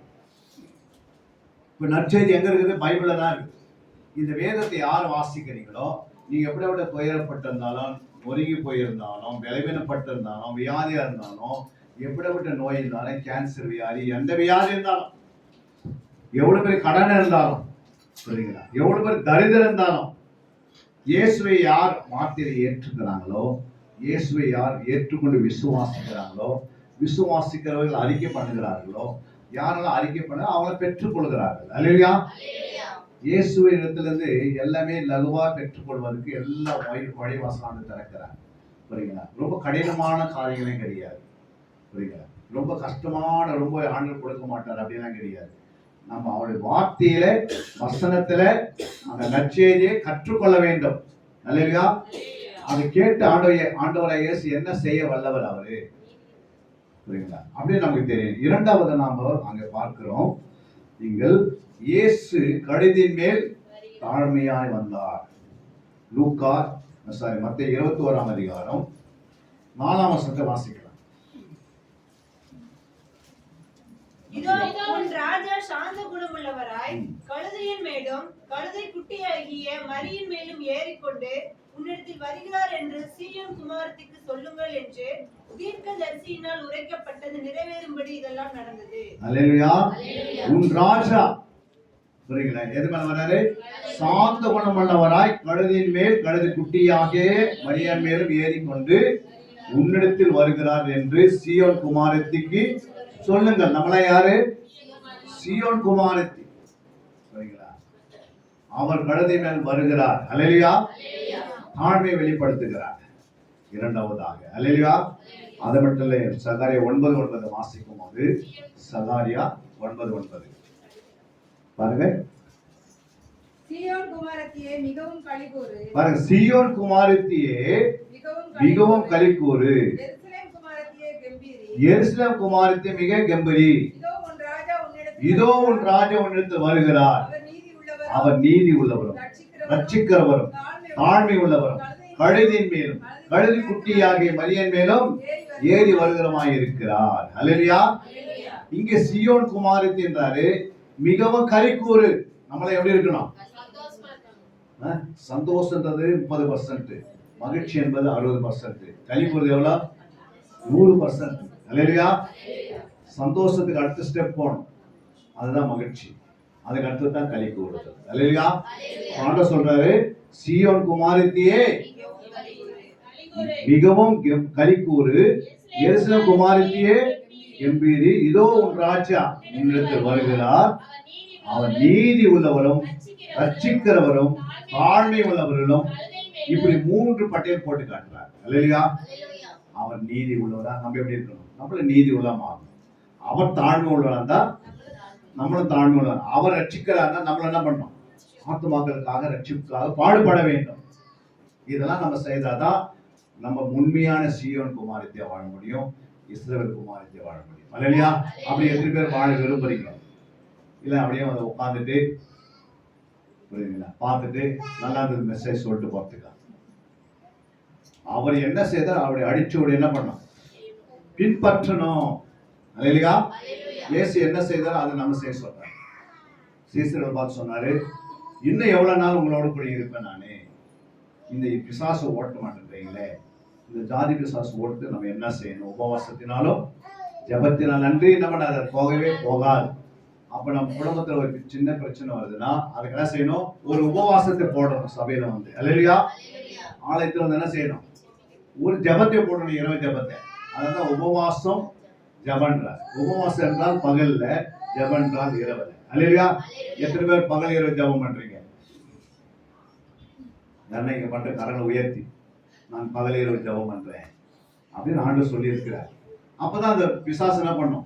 இப்ப நற்செய்தி எங்க இருக்குது? பைபிள்ல தான் இருக்கு. இந்த வேதத்தை யார் வாசிக்கிறீங்களோ, நீங்க எப்படிப்பட்ட துயரப்பட்டிருந்தாலும், நொறுங்கி போயிருந்தாலும், பலவீனப்பட்டிருந்தாலும், வியாதியா இருந்தாலும், எப்படிப்பட்ட நோய் இருந்தாலும், கேன்சர் வியாதி, எந்த வியாதி இருந்தாலும், எவ்வளவு பேர் கடன் இருந்தாலும், புரியுங்களா, எவ்வளவு பேர் தரித்திரம் இருந்தாலும், இயேசுவை யார் வார்த்தையை ஏற்றுக்கிறாங்களோ, இயேசுவை யார் ஏற்றுக்கொண்டு விசுவாசிக்கிறாங்களோ, விசுவாசிக்கிறவர்கள் அறிக்கை பண்ணுகிறார்களோ, யாரெல்லாம் அறிக்கை பண்ண அவங்களை பெற்றுக் கொள்கிறார்கள். அல்லேலூயா. இயேசுவை இடத்திலிருந்து எல்லாமே லகுவா பெற்றுக்கொள்வதற்கு எல்லா வழிவாசலான்னு திறக்கிறார். புரியுங்களா? ரொம்ப கடினமான காரியங்களும் கிடையாது. புரியுங்களா? ரொம்ப கஷ்டமான ரொம்ப ஆண்டவர் கொடுக்க மாட்டார் அப்படிலாம் கிடையாது. நம்ம அவருடைய வார்த்தையில வசனத்துல அந்த நற்செய்தியை கற்றுக்கொள்ள வேண்டும். அல்லேலூயா. அதை கேட்டு ஆண்டவராகிய இயேசு என்ன செய்ய வல்லவர் அவரு. புரியுங்களா? அப்படியே நமக்கு தெரியும். இரண்டாவது நாம அங்க பார்க்கிறோம், நீங்கள் இயேசு கழுதின் மேல் தாழ்மையாய் வந்தார். மத்தேயு 21 அதிகாரம் 4 வசனத்தை வாசிக்கலாம். இதோ உன் ராஜா சாந்த குணமுள்ளவராய் கழுதையின் மேலும் கழுதை குட்டியாகிய மரியின் மேலும் ஏறிக்கொண்டு உன்னிடத்தில் வருகிறார் என்று சீயோன் குமாரத்திற்கு சொல்லுங்கள் என்று தீர்க்கதரிசியினால் உரைக்கப்பட்டது நிறைவேறும்படி இதெல்லாம் நடந்தது. அல்லேலூயா. உன் ராஜா, புரியுங்களா, எது மேல வராரு? சாந்த குணமுள்ளவராய் கழுதியின் மேல் கழுதை குட்டியாகிய மரியான் மேலும் ஏறிக்கொண்டு உன்னிடத்தில் வருகிறார் என்று சீயோன் குமாரத்திக்கு சொல்லுங்கள். நம்மளா யாரு? சீயோன் குமாரத்தி. புரியுங்களா? அவர் கழுதை மேல் வருகிறார். அல்லேலூயா. தாழ்மை வெளிப்படுத்துகிறார். இரண்டாவதாக அல்லேலூயா. அது மட்டும் இல்லை, சகாரியா 9:9 வாசிக்கும் போது சகாரியா 9:9 பாருங்க. சீயோன் குமாரத்தியே மிகவும் களிகூரு. பாருங்க, சீயோன் குமாரத்தியே மிகவும் களிகூரு. எருசலேம் குமாரத்தியே கம்பீரி. எருசலேம் குமாரத்தியே மிக கம்பீரி. இதோ உன் ராஜா உன்னிடத்தில் வருகிறார். அவர் நீதி உள்ளவரும் ரட்சிக்கிறவரும் தாழ்மை உள்ளவரும் கழுதின் மேலும் கழுதி குட்டியாகிய மரியான் மேலும் ஏறி வருகிறமாய் இருக்கிறார். அல்லேலூயா. இங்கே சீயோன் குமாரத்தி என்றாரு மிகவும் களிகூறு. நம்மள எப்படி இருக்கணும்? சந்தோஷன்றது 30%, மகிழ்ச்சி என்பது 60%, களிகூறு எவ்வளவு? 100%. அல்லேலூயா. சந்தோஷத்துக்கு அடுத்த ஸ்டெப் போகணும், அதுதான் மகிழ்ச்சி. அதுக்கு அடுத்து தான் களிகூறு. அல்லேலூயா. ஆண்டவர் சொல்றாரு, சீயோன் குமாரத்தியே மிகவும் களிகூறு, எருசலேம் குமாரத்தியே கம்பீரி. இதோ உன் ராஜா உன்னிடத்தில் வருகிறார். அவர் நீதி உள்ளவரும் ரட்சிக்கிறவரும் தாழ்மை உள்ளவர்களும். இப்படி 3 பட்டியல் போட்டு காட்டுறார். அல்லேலூயா. அவர் நீதி உள்ளவரா, நம்ம எப்படி இருக்கணும்? நம்மள நீதி உள்ளமா ஆகணும். அவர் தாழ்மை உள்ளவரா இருந்தா நம்மளும் தாழ்மை உள்ளவர். அவர் ரட்சிக்கிறாருன்னா நம்மள என்ன பண்ணணும்? ஆத்துமாக்களுக்காக ரட்சிப்புக்காக பாடுபட வேண்டும். இதெல்லாம் நம்ம செய்தாதான் நம்ம உண்மையான சீயோன் குமாரத்தை வாழ முடியும், இஸ்ரவேல் குமாரத்தை வாழ முடியும். அல்லேலூயா. அப்படி எத்தனை பேர் வாழ விரும்புறீங்க? இல்ல அப்படியே வந்து உட்கார்ந்துட்டு புரியுதுங்களா? பார்த்துட்டு நல்லா இருந்தது மெசேஜ் சொல்லிட்டு போறதுக்கா. அவர் என்ன செய்தார், அவருடைய அடிச்சோடு என்ன பண்ணணும், பின்பற்றணும். அல்லேலூயா. இயேசு என்ன செய்தார் அதை நம்ம செய்ய சொல்றாரு. சீசரை பார்த்து சொன்னாரு, இன்னும் எவ்வளவு நாள் உங்களோட கூட இருப்பேன் நானு, இந்த பிசாசு ஓட்ட மாட்டேன்றீங்களே, இந்த ஜாதி பிசாசு ஓட்டு நம்ம என்ன செய்யணும், உபவாசத்தினாலும் ஜபத்தினால் அன்றி நம்ம அதை போகவே போகாது. அப்ப நம்ம குடும்பத்துல ஒரு சின்ன பிரச்சனை வருதுன்னா அதுக்கு என்ன செய்யணும், ஒரு உபவாசத்தை போடணும் சபையில வந்து. அல்லேலூயா. ஆலயத்துல வந்து என்ன செய்யணும், ஒரு ஜபத்தை போடணும், இரவு ஜபத்தை. அதான் உபவாசம் ஜபன்றார். உபவாசம் என்றால் பகல்ல, ஜபம் என்றால் இரவுல. அல்லேலூயா. எத்தனை பேர் பகல் இரவு ஜபம் பண்றீங்க? இங்க பண்ற கரங்களை உயர்த்தி, நான் பகல் இரவு ஜபம் பண்றேன் அப்படின்னு ஆண்டவர் சொல்லி இருக்கிறார். அப்பதான் அந்த பிசாசு என்ன பண்ணும்,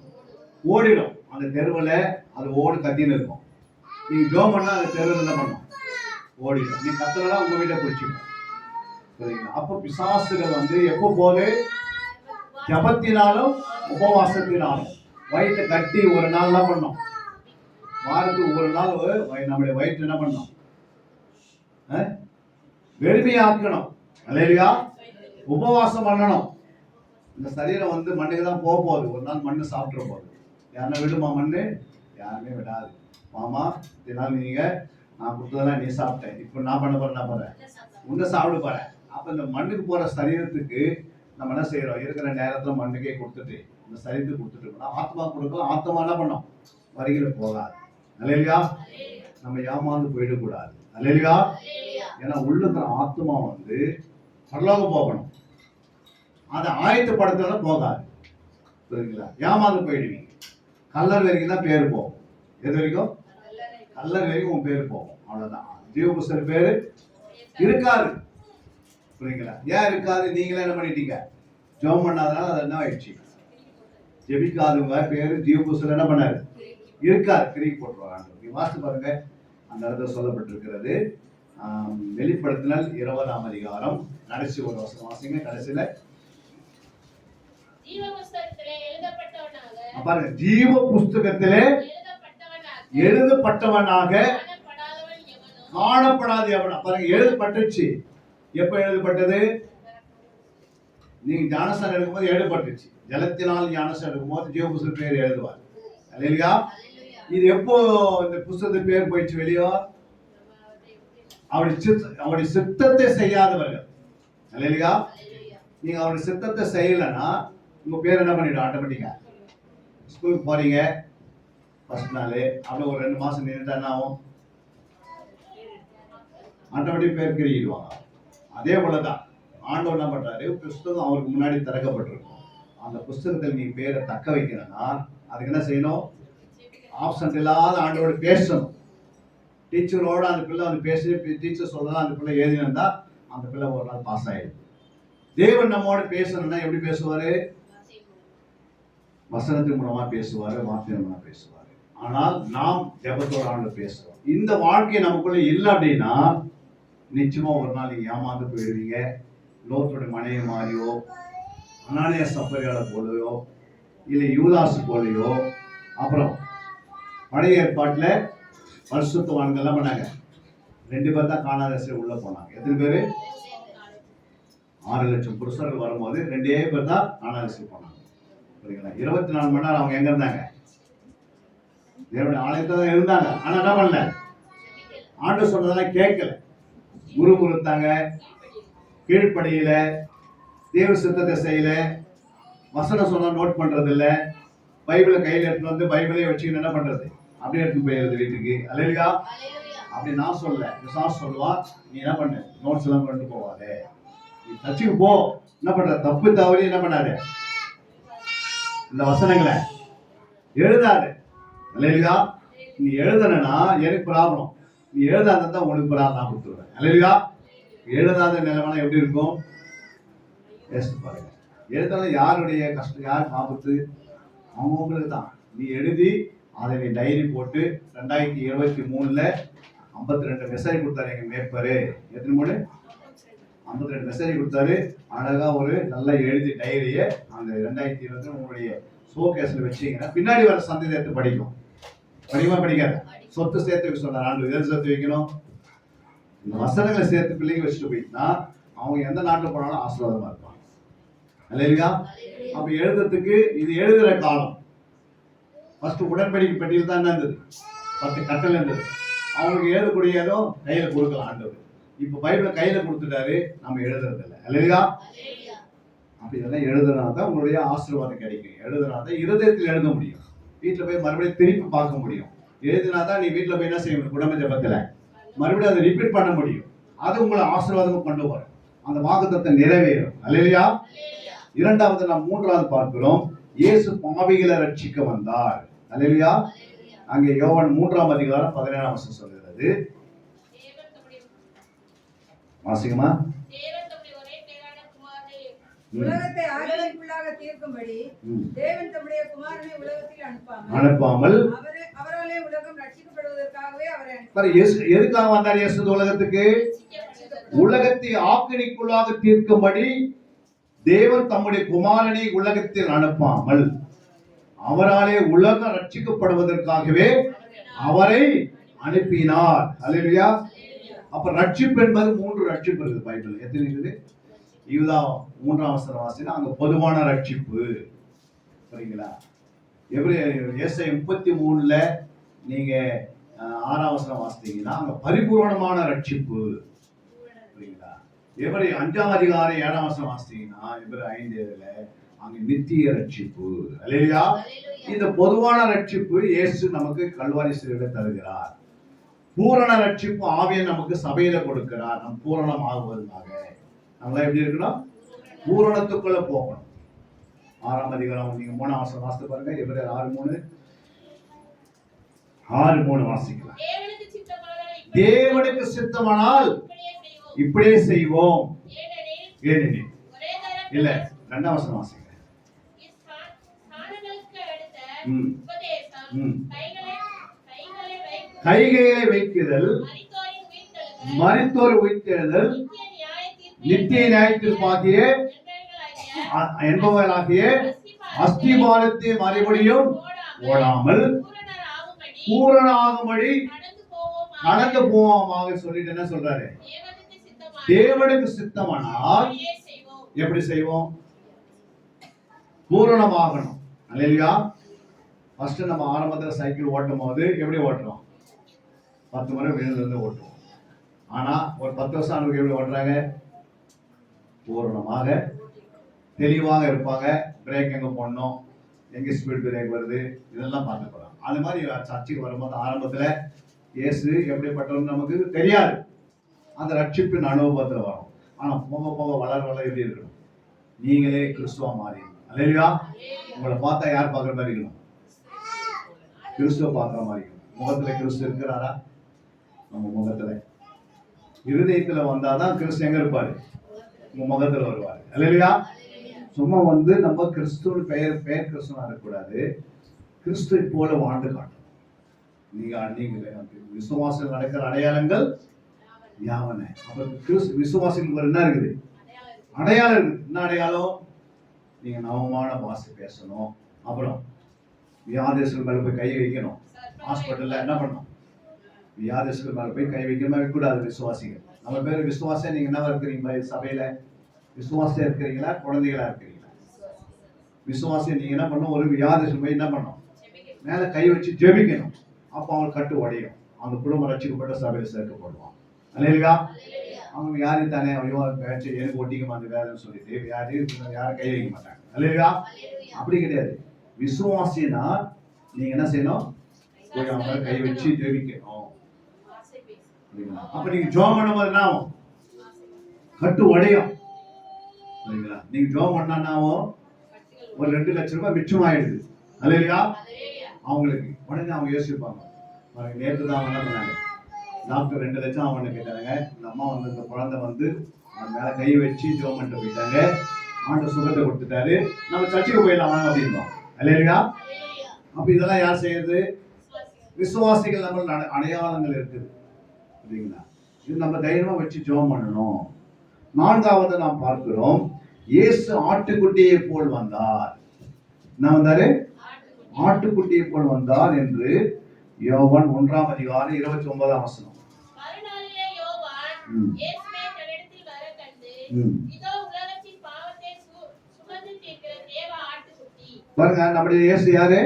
ஓடிடும். அந்த தெருவில் அது ஓடு கத்தின்னு இருக்கும். நீங்க ஜபம் பண்ணா அந்த தெருவில் என்ன பண்ணும், ஓடிடும். நீ கத்தலாம் உங்க வீட்டை பிடிச்சிடும். சரிங்களா? அப்போ பிசாசுகள் வந்து எப்போ போது, ஜபத்தினாலும் உபவாசத்தினாலும். வயிற்றை கட்டி ஒரு நாள் என்ன பண்ணும், வாரத்துக்கு ஒரு நாள் நம்முடைய வயிற்று என்ன பண்ணும், வெறுமையாக்கணும். அல்லேலூயா. உபவாசம் பண்ணணும். இந்த சரீரம் வந்து மண்ணுக்கு தான் போக போகுது. ஒரு நாள் மண்ணு சாப்பிட்ற போகுது. யாருன்னா விடுமா மண்ணு? யாருமே விடாது. மாமா இதனால நீங்க நான் கொடுத்ததெல்லாம் நீ சாப்பிட்டேன், இப்போ நான் பண்ண போறேன், நான் போறேன் உன்னை சாப்பிட போறேன். அப்ப இந்த மண்ணுக்கு போற சரீரத்துக்கு நம்ம என்ன செய்யறோம், இருக்கிற நேரத்துல மண்ணுக்கே கொடுத்துட்டு இந்த சரீரத்துக்கு கொடுத்துட்டு ஆத்மா கொடுக்கலாம். ஆத்மா என்ன பண்ணோம், வரிகளை போகாது. அல்லேலூயா. நம்ம ஏமாந்து போயிடக்கூடாது. அல்லேலூயா. ஏன்னா உள்ளுக்கிற ஆத்மா வந்து பரலோகம் போகணும். அதை ஆயத்தப்படுத்தினா போகாது. புரியுதுங்களா? ஏமாந்து போயிடுவீங்க. கல்லர் வரைக்கும் தான் பேர் போகும். எது வரைக்கும்? கல்லர் வரைக்கும் உன் பேர் போகும். அவ்வளவுதான். ஜீவபுஸ்தர் பேரு இருக்காது. புரியுங்களா? ஏன் இருக்காது? நீங்களே என்ன பண்ணிட்டீங்க, ஜெபம் பண்ணாதனால அது என்ன ஆயிடுச்சு, ஜெபிக்காதவங்க பேரு ஜீவபுஸ்தர் என்ன பண்ணாரு, இருக்காது. கிரிக்கி போட்டுருவாங்க. நீங்க வாசித்து பாருங்க, அந்த இடத்துல சொல்லப்பட்டிருக்கிறது. வெளிப்படுத்தினல் 20ஆம் அதிகாரம் கடைசி ஒரு வசனம் வாசிங்க. கடைசியில பாருங்க, ஜீவ புஸ்தகத்திலே எழுதப்பட்டவனாக காணப்படாது எவனா. பாருங்க, எழுதப்பட்டுச்சு. எப்ப எழுதப்பட்டது? நீங்க ஞானஸ்தானம் எடுக்கும்போது எழுதப்பட்டுச்சு. ஜலத்தினால் ஞானஸ்தானம் எடுக்கும்போது ஜீவ புஸ்தக பேர் எழுதுவார். அல்லேலூயா. இது எப்போ இந்த புஸ்தகத்து பேர் போயிடுச்சு வெளியோ? அவருடைய சித்தத்தை செய்யாதவர்கள். அல்லேலூயா. நீங்க அவருடைய சித்தத்தை செய்யலைன்னா உங்க பேர் என்ன பண்ணிடும், ஆட்டோமேட்டிக்கா. ஸ்கூலுக்கு போறீங்க ஃபர்ஸ்ட் நாள், அப்படியே ஒரு 2 மாசம் நின்றுட்டா என்ன ஆகும், ஆட்டோமேட்டிக் பேர் கிரிக்கிடுவாங்க. அதே போலதான் ஆண்டவர் என்ன பண்றாரு, புஸ்தகம் அவருக்கு முன்னாடி திறக்கப்பட்டிருக்கும். அந்த புஸ்தகத்தில் நீ பேரை தக்க வைக்கணும்னா அதுக்கு என்ன செய்யணும், ஆப்ஷன்ஸ் இல்லாத ஆண்டோட பேசணும். டீச்சரோட அந்த பிள்ளை வந்து பேசி, டீச்சர் சொல்லலாம் அந்த பிள்ளை எழுதினா அந்த பிள்ளை ஒரு நாள் பாஸ் ஆயிடும். தேவன் நம்மோட பேசணும்னா எப்படி பேசுவாரு, வசனத்தின் மூலமா பேசுவாரு, வார்த்தையின் மூலமா பேசுவாரு. ஆனால் நாம் ஜெபத்தோட ஆண்டு பேசுறோம். இந்த வாழ்க்கை நமக்குள்ள இல்லை அப்படின்னா நிச்சயமா ஒரு நாள் நீங்க ஏமாந்து போயிடுவீங்க. லோத்தோட மனைவி மாதிரியோ, அனானியா சப்பரியால போலையோ, இல்லை யூதாசு போலையோ. அப்புறம் பழைய ஏற்பாட்டுல பரிசுத்தவான்கள் எல்லாம் பண்ணாங்க, 2 பேர் தான் காணாத உள்ள போனாங்க. எத்தனை பேரு? 6 லட்சம் புருஷர்கள் வரும்போது 2 பேர் தான் காணாத போனாங்க. 24 மணி நேரம் அவங்க எங்க இருந்தாங்க, தேவனுடைய ஆலயத்துல தான் இருந்தாங்க. ஆனா என்ன பண்ணல, ஆண்டு சொன்னதெல்லாம் கேட்கல, முறுமுறுத்தாங்க, கீழ்ப்படியில, தேவ சித்தத்தை செய்யல, வசனம் சொன்னா நோட் பண்றது இல்ல, பைபிளை கையில எடுத்து வந்து பைபிளே வச்சுக்கிட்டு என்ன பண்றது, அப்படியே எடுத்து போயிருது வீட்டுக்கு. அல்லேலூயா. அப்படி நான் சொல்ல, விசாஸ் சொல்லுவா, நீ என்ன பண்ணு, நோட்ஸ் எல்லாம் கொண்டு போவாதே, நீ தச்சுக்கு போ. என்ன பண்ற, தப்பு தவறி என்ன பண்ணாரு, இந்த வசனங்களை எழுதாது. அல்லேலூயா. நீ எழுதனா எனக்கு ப்ராப்ளம், நீ எழுதாதான் உனக்கு ப்ராப்ளம் நான் கொடுத்துருவேன். அல்லேலூயா. எழுதாத நிலைமைனா எப்படி இருக்கும் பாருங்க. எழுதாத யாருடைய கஷ்டம், யாருக்கு ஆபத்து, அவங்களுக்கு தான். நீ எழுதி அதை நீ டைரி போட்டு 2023ல 52 மெசேஜ் கொடுத்தாரு எங்க மேற்பரு. எத்தனை 52 மெசேஜ் கொடுத்தாரு. அழகா ஒரு நல்லா எழுதி டைரியை அந்த 2020 உங்களுடைய ஷோகேஸ்ல வச்சீங்கன்னா பின்னாடி வர சந்தேகத்தை படிக்கும். படிக்காத சொத்து சேர்த்து வைக்க சொன்னார் ஆண்டு. எது சேர்த்து வைக்கணும், இந்த வசனங்களை சேர்த்து பிள்ளைங்க வச்சுட்டு போயிட்டா அவங்க எந்த நாட்டுல போனாலும் ஆசீர்வாதமா இருப்பாங்க. அல்லேலூயா. அப்ப எழுதுறதுக்கு இது எழுதுற காலம். ஃபர்ஸ்ட் உடன்படிக்கை பெட்டியில் தான் இருந்தது, 10 கட்டளை இருந்தது. அவங்களுக்கு எழுதக்கூடியதோ கையில கொடுக்கலாம் ஆண்டவர். இப்ப பைபிளை கையில கொடுத்துட்டாரு, நம்ம எழுதுறது இல்லை. அல்லேலூயா. அப்ப இதெல்லாம் எழுதுனா தான் உங்களுடைய ஆசீர்வாதம் கிடைக்கும். எழுதுனா தான் இருதயத்தில் எழுத முடியும். வீட்டுல போய் மறுபடியும் திருப்பி பார்க்க முடியும். எழுதினா தான் நீ வீட்டுல போய் என்ன செய்ய முடியும், குடும்ப ஜெபத்துல மறுபடியும் அதை ரிப்பீட் பண்ண முடியும். அது உங்களை ஆசீர்வாதமும் கொண்டு வரும், அந்த வாக்குத்தத்தம் நிறைவேறும். அல்லேலூயா. இரண்டாவது நாம் 3வது பார்க்கிறோம், இயேசு பாவிகளை ரட்சிக்க வந்தார். அல்லேலூயா. அங்கே யோவான் 3ஆம் அதிகாரம் 17ஆம் வசனம் சொல்கிறது. வாசிங்கம்மா. உலகத்தை ஆக்கினைக்குள்ளாக தீர்க்கும்படி தேவன் தம்முடைய குமாரனை உலகத்தில் அனுப்பாமல் அவராலே உலகம் ரட்சிக்கப்படுவதற்காகவே அவரை அனுப்பினார். எதுக்காக வந்தார் இயேசு உலகத்துக்கு? உலகத்தை ஆக்கினைக்குள்ளாக தீர்க்கும்படி தேவன் தம்முடைய குமாரனை உலகத்தில் அனுப்பாமல் அவராலே உலகம் ரட்சிக்கப்படுவதற்காகவே அவரை அனுப்பினார். அல்லேலூயா. அப்ப ரட்சிப்பு என்பது 3 ரட்சிப்பு இருக்குது பைபிள். எத்தனை இருக்குது? யூதா 3ஆம் வசனம் வாசினா அங்க பொதுவான ரட்சிப்பு. சரிங்களா? ஏசாயா 33ல நீங்க 6ஆம் வசனம் வாசித்தீங்கன்னா அங்க பரிபூரணமான ரட்சிப்பு. சரிங்களா? எபிரே 5ஆம் அதிகாரம் 7ஆம் வசனம் வாசித்தீங்கன்னா எபிரே 5:7ல அங்க நித்திய ரட்சிப்பு. அல்லேலூயா. இந்த பொதுவான ரட்சிப்பு இயேசு நமக்கு கல்வாரி சிலுவையில் தருகிறார். பூரண ரட்சிப்பு ஆவியை நமக்கு சபையில கொடுக்கிறார், நம் பூரணம் ஆகுவதற்காக. நம்மளாம் எப்படி இருக்கணும்? பூரணத்துக்குள்ள போகணும். 6ஆம் அதிகாரம் நீங்க 3ஆம் வசனம் வாசித்து பாருங்க. எபிரே 6:3 வாசிக்கலாம். தேவனுக்கு சித்தமானால் இப்படியே செய்வோம். ஏனெனில் இல்ல 2ஆம் வசனம் வாசிங்க. கைகளை வைக்குதல், மரித்தோர் உயிர்த்தெழுதல், நித்திய நியாயத்தீர்ப்பாகிய என்பவர்களாகிய அஸ்திபாரத்தை மறுபடியும் ஓடாமல் பூரண ஆகும்படி நடந்து போவோமாக சொல்லிட்டு என்ன சொல்றாரு? தேவனுக்கு சித்தமானால் எப்படி செய்வோம்? பூரணமாகணும். அல்லேலூயா. ஃபர்ஸ்ட் நம்ம ஆரம்பத்தில் சைக்கிள் ஓட்டும் போது எப்படி ஓட்டுறோம்? 10 முறை விழுந்து ஓட்டுவோம். ஆனா ஒரு 10 வருஷம் ஆனவங்க எப்படி ஓட்டுறாங்க? பூரணமாக தெளிவாக இருப்பாங்க. பிரேக் எங்க போடணும், எங்க ஸ்பீட் பிரேக் வருது, இதெல்லாம் பார்க்க போறோம். அது மாதிரி சர்ச்சுக்கு வரும்போது ஆரம்பத்துல இயேசு எப்படிப்பட்டவன்னு நமக்கு தெரியாது. அந்த ரட்சிப்பின் அனுபவத்துல வரும். ஆனா போக போக வளர வளர எப்படி இருக்கணும்? நீங்களே கிறிஸ்துவா மாறி. அல்லேலூயா. உங்களை பார்த்தா யார் பார்க்குற மாதிரி இருக்கணும்? கிறிஸ்துவ பார்க்குற மாதிரி இருக்கணும். முகத்துல கிறிஸ்து இருக்கிறாரா? நம்ம முகத்துல இருதயத்துல வந்தாதான் கிறிஸ்து எங்க இருப்பாரு? உங்க முகத்துல வருவாரு. அல்லேலூயா. சும்மா நம்ம கிறிஸ்துவ பெயர் கிறிஸ்துவா இருக்கக்கூடாது, கிறிஸ்துவை போல வாழ்ந்து காட்டணும். நீங்க விசுவாசம் நடக்கிற அடையாளங்கள் யாவன. அப்ப விசுவாசிகளுக்கு என்ன இருக்குது? அடையாளம் இருக்குது. என்ன அடையாளம்? நீங்க நவமான பாஷை பேசணும். அப்புறம் வியாதேசங்கள் மேல போய் கை வைக்கணும். ஹாஸ்பிட்டல்ல என்ன பண்ணணும்? வியாதேசங்கள் மேல போய் கை வைக்கணும் கூடாது. விசுவாசிகள் நம்ம பேர் விசுவாசம். நீங்க என்ன இருக்கிறீங்க சபையில? விசுவாசியா இருக்கிறீங்களா? குழந்தைகளா இருக்கிறீங்களா? விசுவாசியா நீங்க என்ன பண்ணணும்? ஒரு வியாதேசம் போய் என்ன பண்ணணும்? மேல கை வச்சு ஜெபிக்கணும். அப்ப அவங்க கட்டு உடையும். அந்த குடும்பம் ரட்சிக்கப்பட்ட சபையில சேர்க்கப்படுவான். அல்லேலூயா. அவங்க யாரும் தானே ஐயோ எனக்கு ஒட்டிக்குமா அந்த வேலைன்னு சொல்லிட்டு யாரும் கை வைக்க மாட்டாங்க. அல்லேலூயா. அப்படி கிடையாது. விசுவாசினா நீங்க என்ன செய்யணும்? போய் அவங்க கை வச்சு ஜெபிக்கணும். அப்ப நீங்க ஜெபம் பண்ணும்போது என்ன ஆகும்? கட்டு உடையும். சரிங்களா? நீங்க ஜெபம் பண்ணாவும் ஒரு 2 லட்சம் ரூபாய் மிச்சம் ஆயிடுது. அல்லேலூயா. அவங்களுக்கு உடனே அவங்க யோசிப்பாங்க. நேற்று தான் அவங்க என்ன பண்ணாங்க? டாக்டர் 2 லட்சம் அவனை கேட்டாங்க. இந்த அம்மா இந்த குழந்தை அவன் மேல கை வச்சு ஜெபம் பண்ணிட்டு போயிட்டாங்க. ஆண்டு சுகத்தை கொடுத்துட்டாரு, நம்ம சர்ச்சுக்கு போயிடலாம் வாங்க அப்படின்வாங்க. அல்லேலூயா. அப்ப இதெல்லாம் யார் செய்யறது? விசுவாசிகள் நம்ம அடையாளங்கள் இருக்குது. சரிங்களா? இது நம்ம தைரியமா வச்சு ஜெபம் பண்ணணும். 4வது நாம் பார்க்கிறோம், இயேசு ஆட்டுக்குட்டியை போல் வந்தார். என்ன வந்தாரு? ஆட்டுக்குட்டியை போல் வந்தார் என்று யோவான் 1ஆம் அதிகாரம் 29ஆம் வசனம். ம். இயேசுவை தன்னிடத்தில் வரக் கண்டு, ம். இதோ உலகத்தின் பாவத்தை சுமந்து தீர்க்கிற தேவ ஆட்டுக்குட்டி. பாருங்க, நம்முடைய இயேசு யாரு?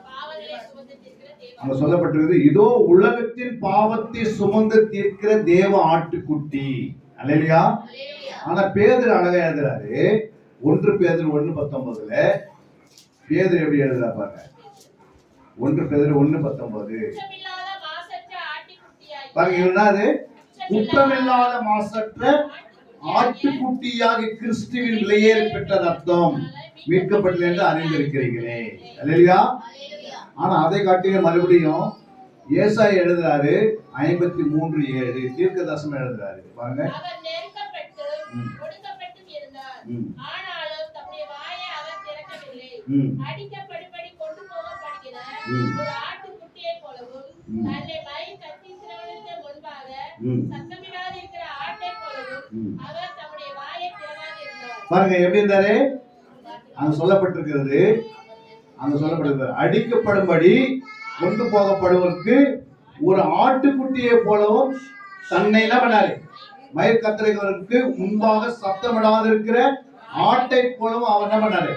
பாவங்களை சுமந்து தீர்க்கிற தேவ அங்க சொல்லப்பட்டிருக்குது, இதோ உலகத்தின் பாவத்தை சுமந்து தீர்க்கிற தேவ ஆட்டுக்குட்டி. அல்லேலூயா. ஆட்டுக்குட்டி. ஆனா பேதுரு அழகா எழுதுறாரு. 1 பேதுரு 1:19 பேதுரு எப்படி எழுதுறா பாருங்க. 1 பேதுரு 1:19 குற்றமில்லாத மாசற்ற ஆட்டுக்குட்டியாகிய பாருங்க, என்னது? குற்றமில்லாத மாசற்ற ஆட்டுக்குட்டியாக கிறிஸ்துவின் விலையேற பெற்ற ரத்தம் மீட்கப்பட்டது என்று அறிந்திருக்கிறீர்களே. அல்லேலூயா. ஆனா அதை காட்டிய மறுபடியும் ஏசாயா எழுதுறாரு 53:7 தீர்க்கதரிசனம் எழுதுறாரு பாருங்க. அவர் நெருக்கப்பட்டு ம். ஒடுக்கப்பட்டும் இருந்தார். ம். ஆனாலும் தம்முடைய வாயை அவர் திறக்கவில்லை. ம். அடிக்கப்படும்படி கொண்டு போகப்படுகிற ம். ஒரு ஆட்டுக்குட்டியைப் போலவும், ம். தன்னை மயில் கத்திக்கிறவனுக்கு முன்பாக ம். சத்தமிடாது இருக்கிற ஆட்டைப் போலவும் ம். அவர் தம்முடைய வாயை திறவாது இருந்தார். பாருங்க எப்படி இருந்தாரு. அங்க சொல்லப்பட்டிருக்கிறது, அடிக்கப்படும்படி கொண்டு போகப்படுவதற்கு ஒரு ஆட்டுக்குட்டியை போலவும் தன்னை என்ன பண்ணாரு? மயிர் கத்தரிக்கிறவருக்கு முன்பாக சத்தமிடாது இருக்கிற ஆட்டை போலவும் அவர் என்ன பண்ணாரு?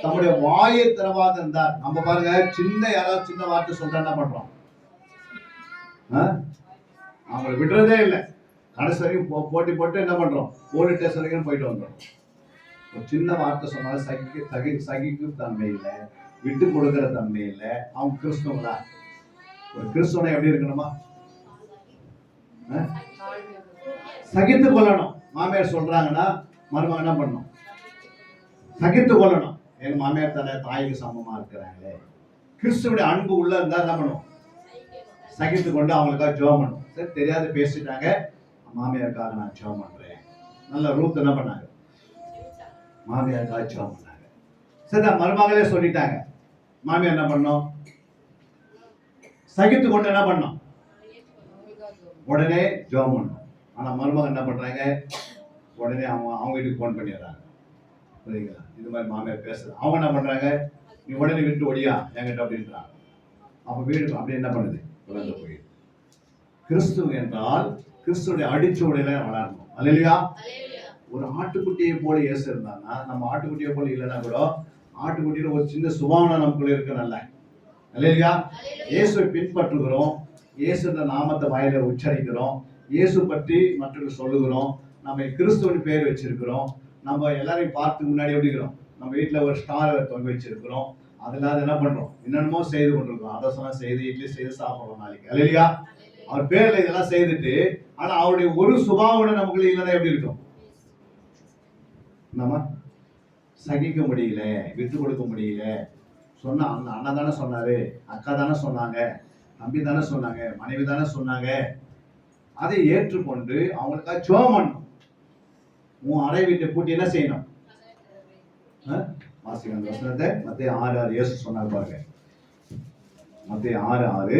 தம்முடைய வாயை திறவாது இருந்தார். நம்ம பாருங்க, யாராவது சின்ன வார்த்தை சொல்றா என்ன பண்றோம்? அவங்களை விடுறதே இல்லை. கடைசி வரைக்கும் போட்டி போட்டு என்ன பண்றோம்? போலீஸ் ஸ்டேஷன் வரைக்கும் போயிட்டு வந்துடும். ஒரு சின்ன வார்த்தை சொன்னாலும் சகிக்கும் தன்மை இல்லை, விட்டு கொடுக்கிற தன்மை இல்லை. அவங்க கிறிஸ்தவங்களா? ஒரு கிறிஸ்தவனை எப்படி இருக்கணுமா? சகித்து கொள்ளணும். மாமியார் சொல்றாங்கன்னா மருமகன் என்ன பண்ணணும்? சகித்து கொள்ளணும். எங்க மாமியார் தானே தாய்க்கு சமமா இருக்கிறாங்களே. கிறிஸ்துவுடைய அன்பு உள்ள இருந்தா என்ன பண்ணும்? சகித்து கொண்டு அவங்களுக்காக ஜெபம் பண்ணும். சரி, தெரியாத பேசிட்டாங்க, மாமியாருக்காக நான் ஜெபம் பண்றேன். நல்ல ரூத் என்ன பண்ணாங்க? மாமியாருக்காக ஜெபம் பண்ணாங்க. சரி, மருமகளே சொல்லிட்டாங்க, மாமியார் என்ன பண்ணோம்? சகித்து கொண்டு என்ன பண்ணோம்? உடனே ஜெபம் பண்ணணும். ஆனா மருமகன் என்ன பண்றாங்க? உடனே அவங்க வீட்டுக்கு போன் பண்ணிடுறாங்க. புரியுங்களா? இது மாதிரி மாமியார் பேசுறது. அவங்க என்ன பண்றாங்க? நீ உடனே விட்டு ஒடியா என்கிட்ட அப்படின்றாங்க. அப்ப வீடு அப்படி என்ன பண்ணுது? வளர்ந்து போயிடுது. கிறிஸ்துவ என்றால் கிறிஸ்துடைய அடிச்சோடையில வளரணும். அல்லேலூயா. ஒரு ஆட்டுக்குட்டியை போல இயேசு இருந்தான்னா, நம்ம ஆட்டுக்குட்டியை போல இல்லைன்னா கூட ஆட்டுக்குட்டியில ஒரு சின்ன சுபாவனை நமக்குள்ள இருக்கு. நல்ல அல்லேலூயா. இயேசுவை பின்பற்றுகிறோம், இயேசுன்ற நாமத்தை வாயில உச்சரிக்கிறோம், இயேசு பற்றி மற்றவர்கள் சொல்லுகிறோம், நம்ம கிறிஸ்துவின் பேர் வச்சிருக்கிறோம். நம்ம எல்லாரையும் பார்த்து முன்னாடி எப்படிக்கிறோம்? நம்ம வீட்டுல ஒரு ஸ்டார் தொங்க வச்சிருக்கிறோம். அதெல்லாம் என்ன பண்றோம்? என்னென்னமோ செய்து கொண்டிருக்கிறோம். அதெல்லாம் செய்து இட்லி செய்து சாப்பிடுறோம் நாளைக்கு. அல்லேலூயா. அவர் பேர்ல இதெல்லாம் செய்துட்டு, ஆனா அவருடைய ஒரு சுபாவனை நமக்குள்ள இல்லைன்னா எப்படி இருக்கும்? நம்ம சகிக்க முடியல, விட்டு கொடுக்க முடியல. சொன்னா அந்த அண்ணன் தானே சொன்னாரு, அக்கா தானே சொன்னாங்க, தம்பி தானே சொன்னாங்க, மனைவி தானே சொன்னாங்க. அதை ஏற்றுக்கொண்டு அவங்களுக்காக ஜெபம் பண்ணணும். உன் அறை வீட்டை பூட்டி என்ன செய்யணும்? வாசிக்க அந்த வசனத்தை. மத்தேயு 6:6 இயேசு சொன்னார் பாருங்க. மத்தேயு 6:6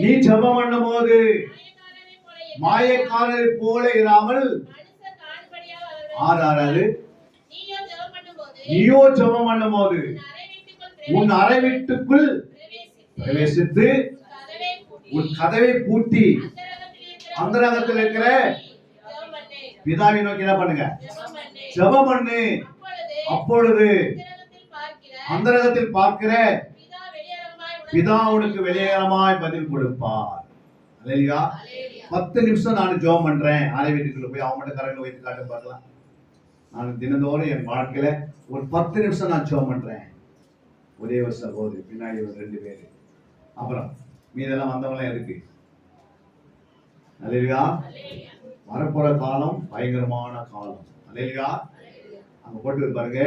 நீ ஜெபம் பண்ணும்போது மாயக்காரரை போல இராமல் 6:6 நீயோ ஜெபம் பண்ணும்போது உன் அறை வீட்டுக்குள் பிரவேசித்து உன் கதவை பூட்டி அந்தரங்கத்தில் இருக்கிற பிதாவை நோக்கி என்ன பண்ணுங்க? ஜெபம் பண்ணு. அப்பொழுது அந்தரங்கத்தில் பார்க்கிற பிதா உனக்கு வெளியேறமாய் பதில் கொடுப்பார். அல்லேலூயா. 10 நிமிஷம் நான் ஜெபம் பண்றேன். அறை வீட்டுக்குள்ள போய் அவங்க மட்டும் கரங்களை வைத்து காட்ட பார்க்கலாம். நான் தினந்தோறும் என் வாழ்க்கையில ஒரு 10 நிமிஷம் நான் ஜெபம் பண்றேன். ஒரே ஒரு சகோதரி, பின்னாடி ஒரு 2 பேரு, அப்புறம் மீதெல்லாம் வந்தவங்களாம் இருக்கு. அல்லேலூயா. வரப்போற காலம் பயங்கரமான காலம். அல்லேலூயா. அங்க போட்டு பாருங்க,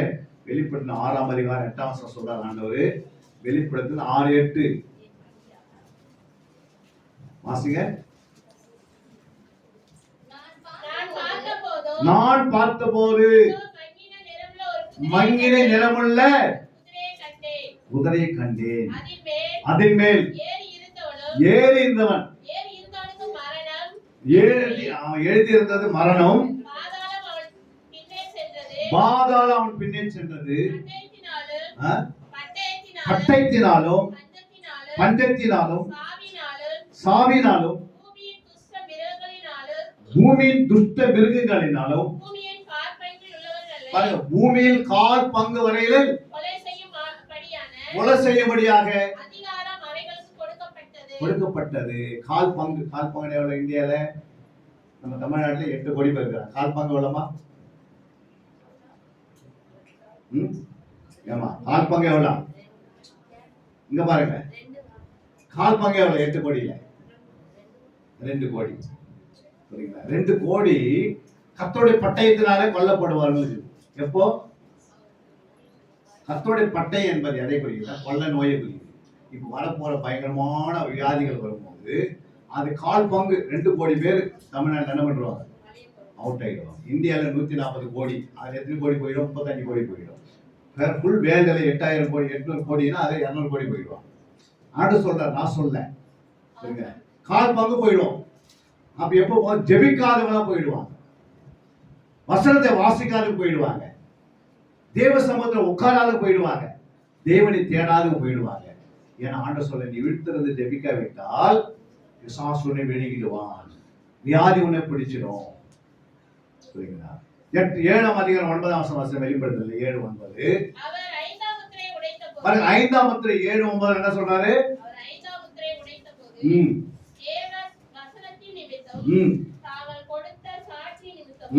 வெளிப்படுத்தின 6ஆம் அதிகாரம் 8ஆம் வசனம் சொல்றாரு ஆண்டவர். வெளிப்படுத்தின 6:8 வாசிங்க. நான் பார்த்தபோது மங்கின நிறமுள்ள குதிரையை கண்டேன். அதன் மேல் ஏறி இருந்தவன், எழுதி இருந்தது மரணம், பாதாளம் அவன் பின்னே சென்றது, பட்டயத்தினாலும் பஞ்சத்தினாலும் சாவினாலும் பூமியின் துஷ்ட மிருகங்களினாலும் பூமியின் காற்பங்கில் உள்ளவர்களை பாருங்க, பூமியில் கால் பங்கு வரையில் கொலை செய்யும் படியான கொலை செய்யும்படியாக அதிகாரம் அவைகளுக்கு கொடுக்கப்பட்டது. கொடுக்கப்பட்டது. கால் பங்கு எவ்வளவு? இந்தியால நம்ம தமிழ்நாட்டுல 8 கோடி பேர் இருக்காங்க. கால் பங்கு எவ்வளவுமா? ஏமா கால் பங்கு எவ்வளவு? இங்க பாருங்க, கால் பங்கு எவ்வளவு? 8 கோடியில 2 கோடி. புரியுங்களா? 2 கோடி கர்த்தருடைய பட்டயத்தினாலே கொல்லப்படுவார்கள். எப்போ? கர்த்தருடைய பட்டயம் என்பது எதை குறிக்கிறது? கொள்ள நோயை குறிக்கிறது. இப்ப வரப்போற பயங்கரமான வியாதிகள் வரும்போது அது கால் பங்கு 2 கோடி பேர் தமிழ்நாட்டில் என்ன பண்றாங்க? அவுட் ஆயிடுவாங்க. இந்தியாவில் 140 கோடி, அது எத்தனை கோடி போயிடும்? 35 கோடி போயிடும். ஃபுல் வேர்ல்டுல 8000 கோடி 800 கோடினா அது 200 கோடி போயிடுவாங்க. ஆண்டு சொல்ற, நான் சொல்ல சரிங்க, கால் பங்கு போயிடும். அப்ப எப்போ? ஜெபிக்காதவங்க போயிடுவாங்க, வசனத்தை வாசிக்காத போயிடுவாங்க, தேவ சமூகத்தில் உட்காராத போயிடுவாங்க, தேவனை தேடாத போயிடுவாங்க. ஏன்னா ஆண்டு சொல்ல, நீ விழுத்திருந்து ஜெபிக்காவிட்டால் பிசாசு உன்னை விழுங்கிடுவான், வியாதி உன்னை பிடிச்சிடும். புரியுங்களா? 7ஆம் அதிகாரம் 9ஆம் வசனம் வெளிப்படுத்தல 7:9. அவர் 5ஆம் முத்திரையை உடைத்தபோது பாருங்க, 5ஆம் முத்திரை 7:9 என்ன சொல்றாரு? அவர் 5ஆம் முத்திரையை உடைத்தபோது தேவ வசனத்தின் நிமித்தம் தாங்கள் கொடுத்த சாட்சி நிமித்தம்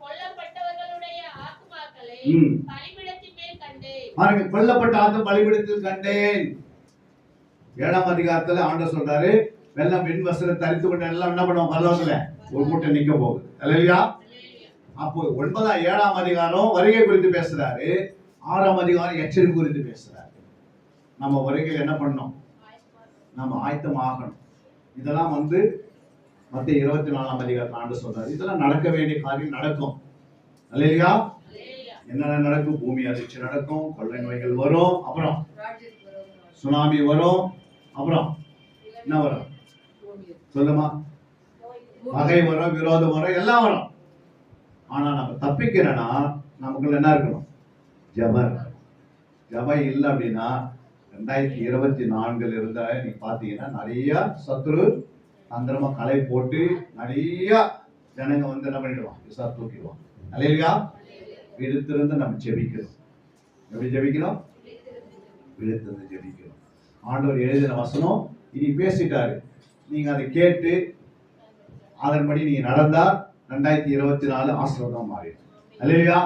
கொல்லப்பட்டவர்களுடைய ஆத்துமாக்களை பலிபீடத்தின் மேல் கண்டேன். பாருங்க, கொல்லப்பட்ட ஆத்துமா பலிபீடத்தில் கண்டேன். 7ஆம் அதிகாரத்துல ஆண்டவர் சொல்றாரு, வெள்ளம் விண் வஸ்திரம் தரித்து கொண்டு எல்லாம் என்ன பண்ணுவோம்? பரலோகத்துல ஒரு கூட்ட நிக்க போகுது. அல்லேலூயா. அப்போ 7ஆம் அதிகாரம் வருகை குறித்து பேசுறாரு, 6ஆம் அதிகாரம் எச்சரிக்கை குறித்து பேசுறாரு. நம்ம வருகையில் என்ன பண்ணணும்? நம்ம ஆயத்தம் ஆகணும். இதெல்லாம் மத்திய 24ஆம் அதிகாரத்தில் ஆண்டு சொல்றாரு, இதெல்லாம் நடக்க வேண்டிய காரியம் நடக்கும். அல்லேலூயா. என்னென்ன நடக்கும்? பூமி அதிர்ச்சி நடக்கும், கொள்ளை நோய்கள் வரும், அப்புறம் சுனாமி வரும், அப்புறம் என்ன வரும்? சொல்லுமா? பகை வரும், விரோதம் வரும், எல்லாம் வரும். ஆனா நம்ம தப்பிக்கிறேன்னா நமக்குள்ள என்ன இருக்கணும்? ஜபம். ஜபம் இல்லை அப்படின்னா 2024 இருந்தா நீ பாத்தீங்கன்னா நிறைய சத்துரு தந்திரமா களை போட்டு நிறைய ஜனங்க என்ன பண்ணிடுவான்? விசா தூக்கிடுவான். அல்லேலூயா. விழுத்திருந்து நம்ம ஜெபிக்கணும். எப்படி ஜெபிக்கணும்? விழுத்திருந்து ஜெபிக்கணும். ஆண்டவர் எழுதின வசனம் இனி பேசிட்டாரு, நீங்க அதை கேட்டு அதன்படி நீங்க நடந்தா 2024 ஆசீர்வாதம் மாறிடும். அல்லேலூயா.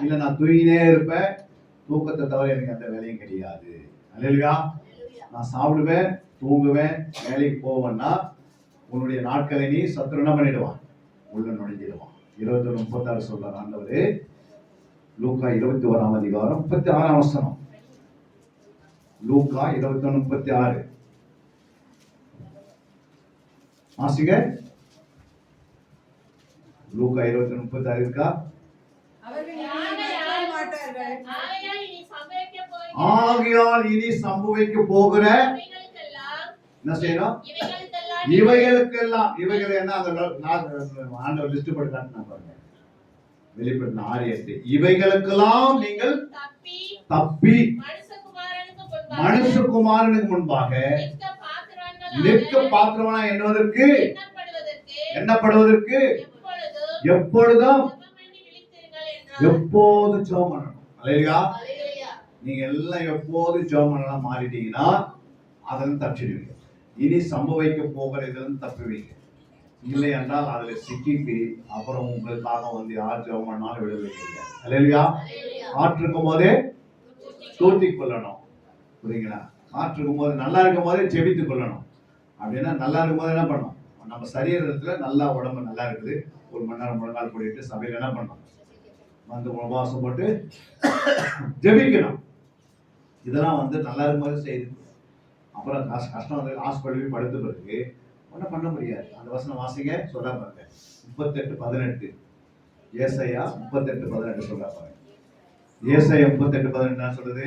இல்ல நான் தூங்கினே இருப்பேன், தூக்கத்தை தவிர எனக்கு அந்த வேலையும் கிடையாது. அல்லேலூயா. நான் சாப்பிடுவேன், தூங்குவேன், வேலைக்கு போவேன்னா உன்னுடைய நாட்களை நீ சத்துரு என்ன பண்ணிடுவான்? உள்ள நுழைஞ்சிடுவான். 21:36 சொல்றார் ஆண்டவர். லூக்கா 21ஆம் அதிகாரம் 36ஆம் வசனம். லூக்கா 21:36 வாசிங்க. லூக்கா 21:36 இருக்கா? ஆகையால் இனி சம்பவிக்க போகிற என்ன செய்யணும்? இவைகளுக்கெல்லாம். இவைகள் என்ன? ஆண்டவர் லிஸ்ட் போட்டு காட்டினா பாருங்க, வெளிப்படுத்தின 6:8. இவைகளுக்கெல்லாம் நீங்கள் தப்பி மனுஷகுமாரனுக்கு முன்பாக நிற்க பாத்திரவனா எண்ணப்படுவதற்கு எப்பொழுதும் எப்போது ஜெபம் பண்ணணும். அல்லேலூயா. நீங்க எல்லாம் எப்போது ஜெபம் பண்ணலாம் மாறிட்டீங்கன்னா அதில் தப்பிடுவீங்க. இனி சம்பவிக்க போகிற இதிலிருந்து தப்புவீங்க. இல்லை என்றால் அதுல சிக்கிட்டு அப்புறம் உங்களுக்காக யார் ஜெபம் பண்ணாலும் விடுவீங்க. அல்லேலூயா. காற்றிருக்கும் போதே தூத்திக் கொள்ளணும். புரியுங்களா? காற்றிருக்கும் போது, நல்லா இருக்கும் போதே ஜெபித்துக் கொள்ளணும். அப்படின்னா நல்லா இருக்கும் போது என்ன பண்ணணும்? நம்ம சரீரத்துல நல்லா உடம்பு நல்லா இருக்குது, 1 மணி நேரம் முழங்கால் போட்டு சபையில என்ன பண்ணணும்? உபவாசம் போட்டு ஜெபிக்கணும். இதெல்லாம் நல்லா இருக்கும்போது செய்யுது. அப்புறம் கஷ்டம் ஹாஸ்பிட்டல் படுத்த பிறகு ஒன்றும் பண்ண முடியாது. அந்த வசனம் வாசிங்க, சொல்ல பாருங்க. 38:18. ஏசாயா 38:18 சொல்ல பாருங்க. ஏசாயா 38:18 சொல்லுது.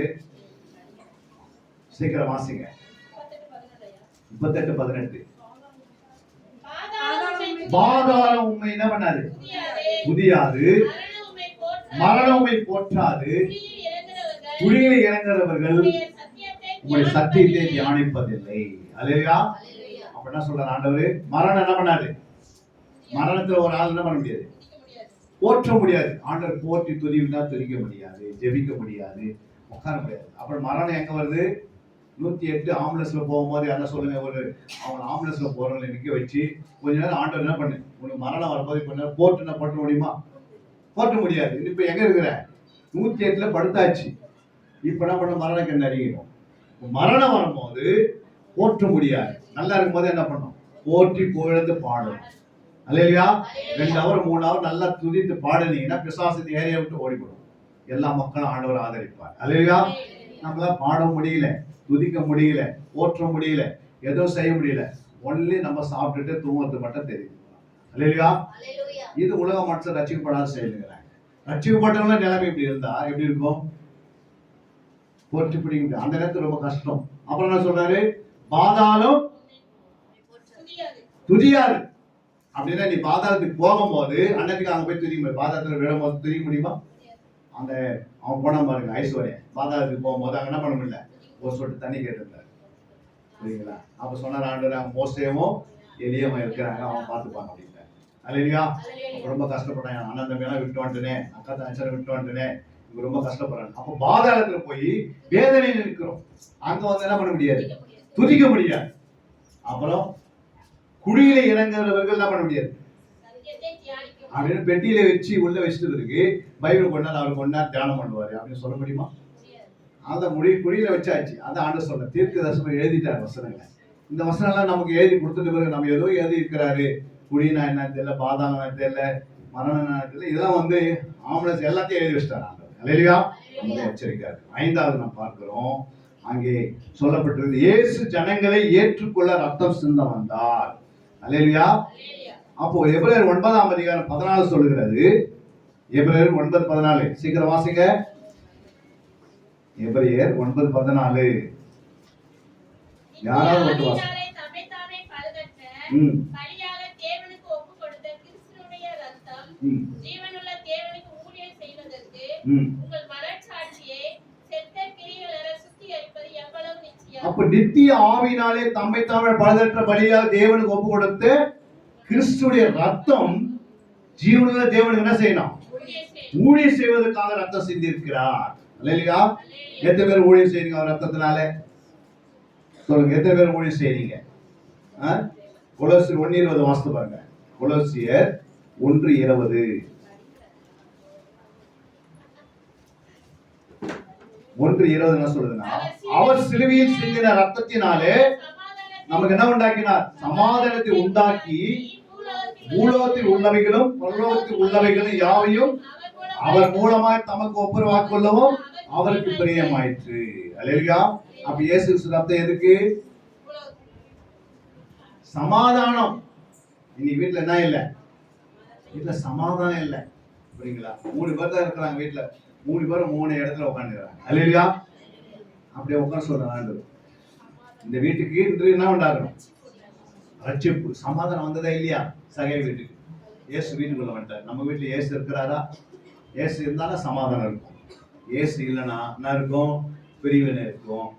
சீக்கிரம் வாசிங்க. 38:18. பாதாளம் உண்மை என்ன பண்ணாது? புதியாது. மரணம் உண்மை போற்றாது. குழியில் இறங்குறவர்கள் உங்களுடைய சத்தியத்தை தியானிப்பதில்லை. அல்லேலூயா. அப்ப என்ன சொல்றார் ஆண்டவர்? மரணம் என்ன பண்ணாது? மரணத்துல ஒரு ஆள் என்ன பண்ண முடியாது, துதிக்க முடியாது. போற்ற முடியாது. ஆண்டவர் போற்றி துதிவிட்டா துதிக்க முடியாது, ஜெபிக்க முடியாது, உட்கார முடியாது. அப்புறம் மரணம் எங்க வருது? 108 ஆம்புலன்ஸ்ல போகும்போது என்ன சொல்லுங்க, ஒரு அவன் ஆம்புலன்ஸ்ல போறவங்களை நிக்க வச்சு கொஞ்ச நேரம் ஆண்டவர் என்ன பண்ணு, உனக்கு மரணம் வரும்போது கொஞ்ச நேரம் போட்டுன்னா போட்ட முடியுமா? போட்ட முடியாது. இப்ப எங்க இருக்கிற? 108ல படுத்தாச்சு. இப்ப என்ன பண்ண, மரணம் கண்டு அறிகிறோம். மரணம் வரும்போது போற்ற முடியாது. நல்லா இருக்கும்போது என்ன பண்ணும்? போற்றி புகழ்ந்து பாடும். அல்லேலூயா. 2 hour 3 hour நல்லா துதித்து பாடுனீங்கன்னா பிசாசு ஏரியா விட்டு ஓடிப்படும். எல்லா மக்களும் ஆண்டவர் ஆதரிப்பார். அல்லேலூயா. நம்மளால பாட முடியல, துதிக்க முடியல, போற்ற முடியல, எதுவும் செய்ய முடியல. ஒன்லி நம்ம சாப்பிட்டுட்டு தூங்குறது மட்டும் தெரியும். அல்லேலூயா. இது உலக மனுஷன் ரட்சிக்கப்படாத செயலுங்கிறாங்க. ரட்சிக்கப்பட்டவங்க நிலைமை இப்படி இருந்தா எப்படி இருக்கும்? போற்றி பிடிக்க முடியாது. அந்த நேரத்துல ரொம்ப கஷ்டம். அப்புறம் என்ன சொல்றாரு? பாதாளம் துதியாது. துதியாது. அப்படின்னா நீ பாதாளத்துக்கு போகும்போது அன்னைக்கு அங்க போய் துதிக்க முடியும். பாதாளத்துல விழும்போது துதிக்க முடியுமா? அந்த அவன் போன பாருங்க ஐஸ்வர்யா, பாதாளத்துக்கு போகும்போது அங்க என்ன பண்ண முடியல, ஒரு சொட்டு தண்ணி கேட்டிருந்தாரு. சரிங்களா? அப்ப சொன்னார் ஆண்டவர், அவங்க மோசேவும் எளியவன் இருக்கிறாங்க, அவன் பார்த்துப்பாங்க அப்படின்ட்டார். அல்லேலூயா. ரொம்ப கஷ்டப்பட்டாங்க. அண்ணன் தம்பி எல்லாம் விட்டு வந்துட்டேனே, அக்கா தங்கச்சாரை விட்டு வந்துட்டேனே, இவங்க ரொம்ப கஷ்டப்படுறாங்க. அப்ப பாதாளத்துல போய் வேதனையில் இருக்கிறோம். அங்க வந்து என்ன பண்ண முடியாது, துதிக்க முடியாது. அப்புறம் குழியில இறங்குறவர்கள் என்ன பண்ண முடியாது, சத்தியத்தை தியானிக்க அப்படின்னு பெட்டியில வச்சு உள்ள வச்சுட்டு இருக்கு. பைபிள் கொண்டாந்து அவர் கொண்டாந்து தியானம் பண்ணுவாரு அப்படின்னு சொல்ல முடியுமா? முடியாது. அந்த குழியில வச்சாச்சு. அந்த ஆண்டு சொல்ல தீர்க்க தரிசனம் எழுதிட்டார் வசனங்களை. இந்த வசனம் எல்லாம் நமக்கு எழுதி கொடுத்துட்டு பிறகு நம்ம ஏதோ எழுதி இருக்கிறாரு. குழினா என்ன தெரியல, பாதாளம் என்ன தெரியல, மரணம் என்ன தெரியல, இதெல்லாம் வந்து ஆம்புலன்ஸ் எல்லாத்தையும் எழுதி வச்சிட்டார் ஆண்டவர். அல்லேலூயா. நம்ம எச்சரிக்கையா. 5வது நாம் பார்க்கிறோம், அங்கே சொல்லப்பட்டிருக்கு, இயேசு ஜனங்களை ஏற்றுக்கொள்ள ரத்தம் சிந்த வந்தார். அல்லேலூயா. அல்லேலூயா. அப்போ எபிரேயர் 9ஆம் அதிகாரம் 14 சொல்லுகிறது. எபிரேயர் 9:14 சீக்கிரம் வாசிங்க. எபிரேயர் 9:14. யாராவது ஒன்று வாசி. ஆவியினாலே தம்மைத்தாமே பழுதற்ற பலியாக தேவனுக்கு ஒப்புக் கொடுத்த கிறிஸ்துவினுடைய ரத்தம் ஜீவனுள்ள தேவனுக்கு ஊழியம் செய்வதற்கு உங்கள் மனச்சாட்சியை செத்த கிரியைகளற சுத்திகரிப்பது எவ்வளவு நிச்சயம். அப்ப நித்திய ஆவியினாலே தம்மைத்தாமே பழுதற்ற பலியாக தேவனுக்கு ஒப்பு கொடுத்த கிறிஸ்துடைய ரத்தம் ஜீவனுள்ள தேவனுக்கு என்ன செய்யணும், ஊழியம் செய்ய. ஊழியம் செய்வதற்காக ரத்தம் சிந்தி இருக்கிறார். அல்லேலூயா. எத்தனை பேர் ஊழியம் செய்றீங்க அவர் ரத்தத்தினால? சொல்லுங்க, எத்தனை பேர் ஊழியம் செய்றீங்க? கொலோசியர் 1:20 வாசித்து பாருங்க. கொலோசியர் 1:20. 1:20 என்ன சொல்லுதுன்னா, அவர் சிலுவையில் சிந்தின ரத்தத்தினாலே நமக்கு என்ன உண்டாக்கினார், சமாதானத்தை உண்டாக்கி பூலோகத்தில் உள்ளவைகளும் பரலோகத்தில் உள்ளவைகளும் யாவையும் அவர் மூலமாய் தமக்கு ஒப்புரவாக்கிக் கொள்ளவும் அவருக்கு பிரியமாயிற்று. அல்லேலூயா. அப்ப இயேசு ரத்தம் எதுக்கு? சமாதானம். இன்னைக்கு வீட்டுல என்ன இல்ல, வீட்டுல சமாதானம் இல்ல. புரியுங்களா? 3 பேர் தான் இருக்கிறாங்க வீட்டுல, 3 பேரும் 3 இடத்துல உட்காந்துக்கிறாங்க. அல்லேலூயா. அப்படியே உட்கார சொல்றாங்க. இந்த வீட்டுக்கு இன்று என்ன உண்டாகணும், ரட்சிப்பு, சமாதானம் வந்ததா இல்லையா? சகை வீட்டுக்கு இயேசு வீட்டுக்குள்ள வந்துட்டார். நம்ம வீட்டுல இயேசு இருக்கிறாரா? இயேசு இருந்தாலும் சமாதானம் இருக்கும். இயேசு இல்லைன்னா என்ன இருக்கும்? பிரிவினை இருக்கும்,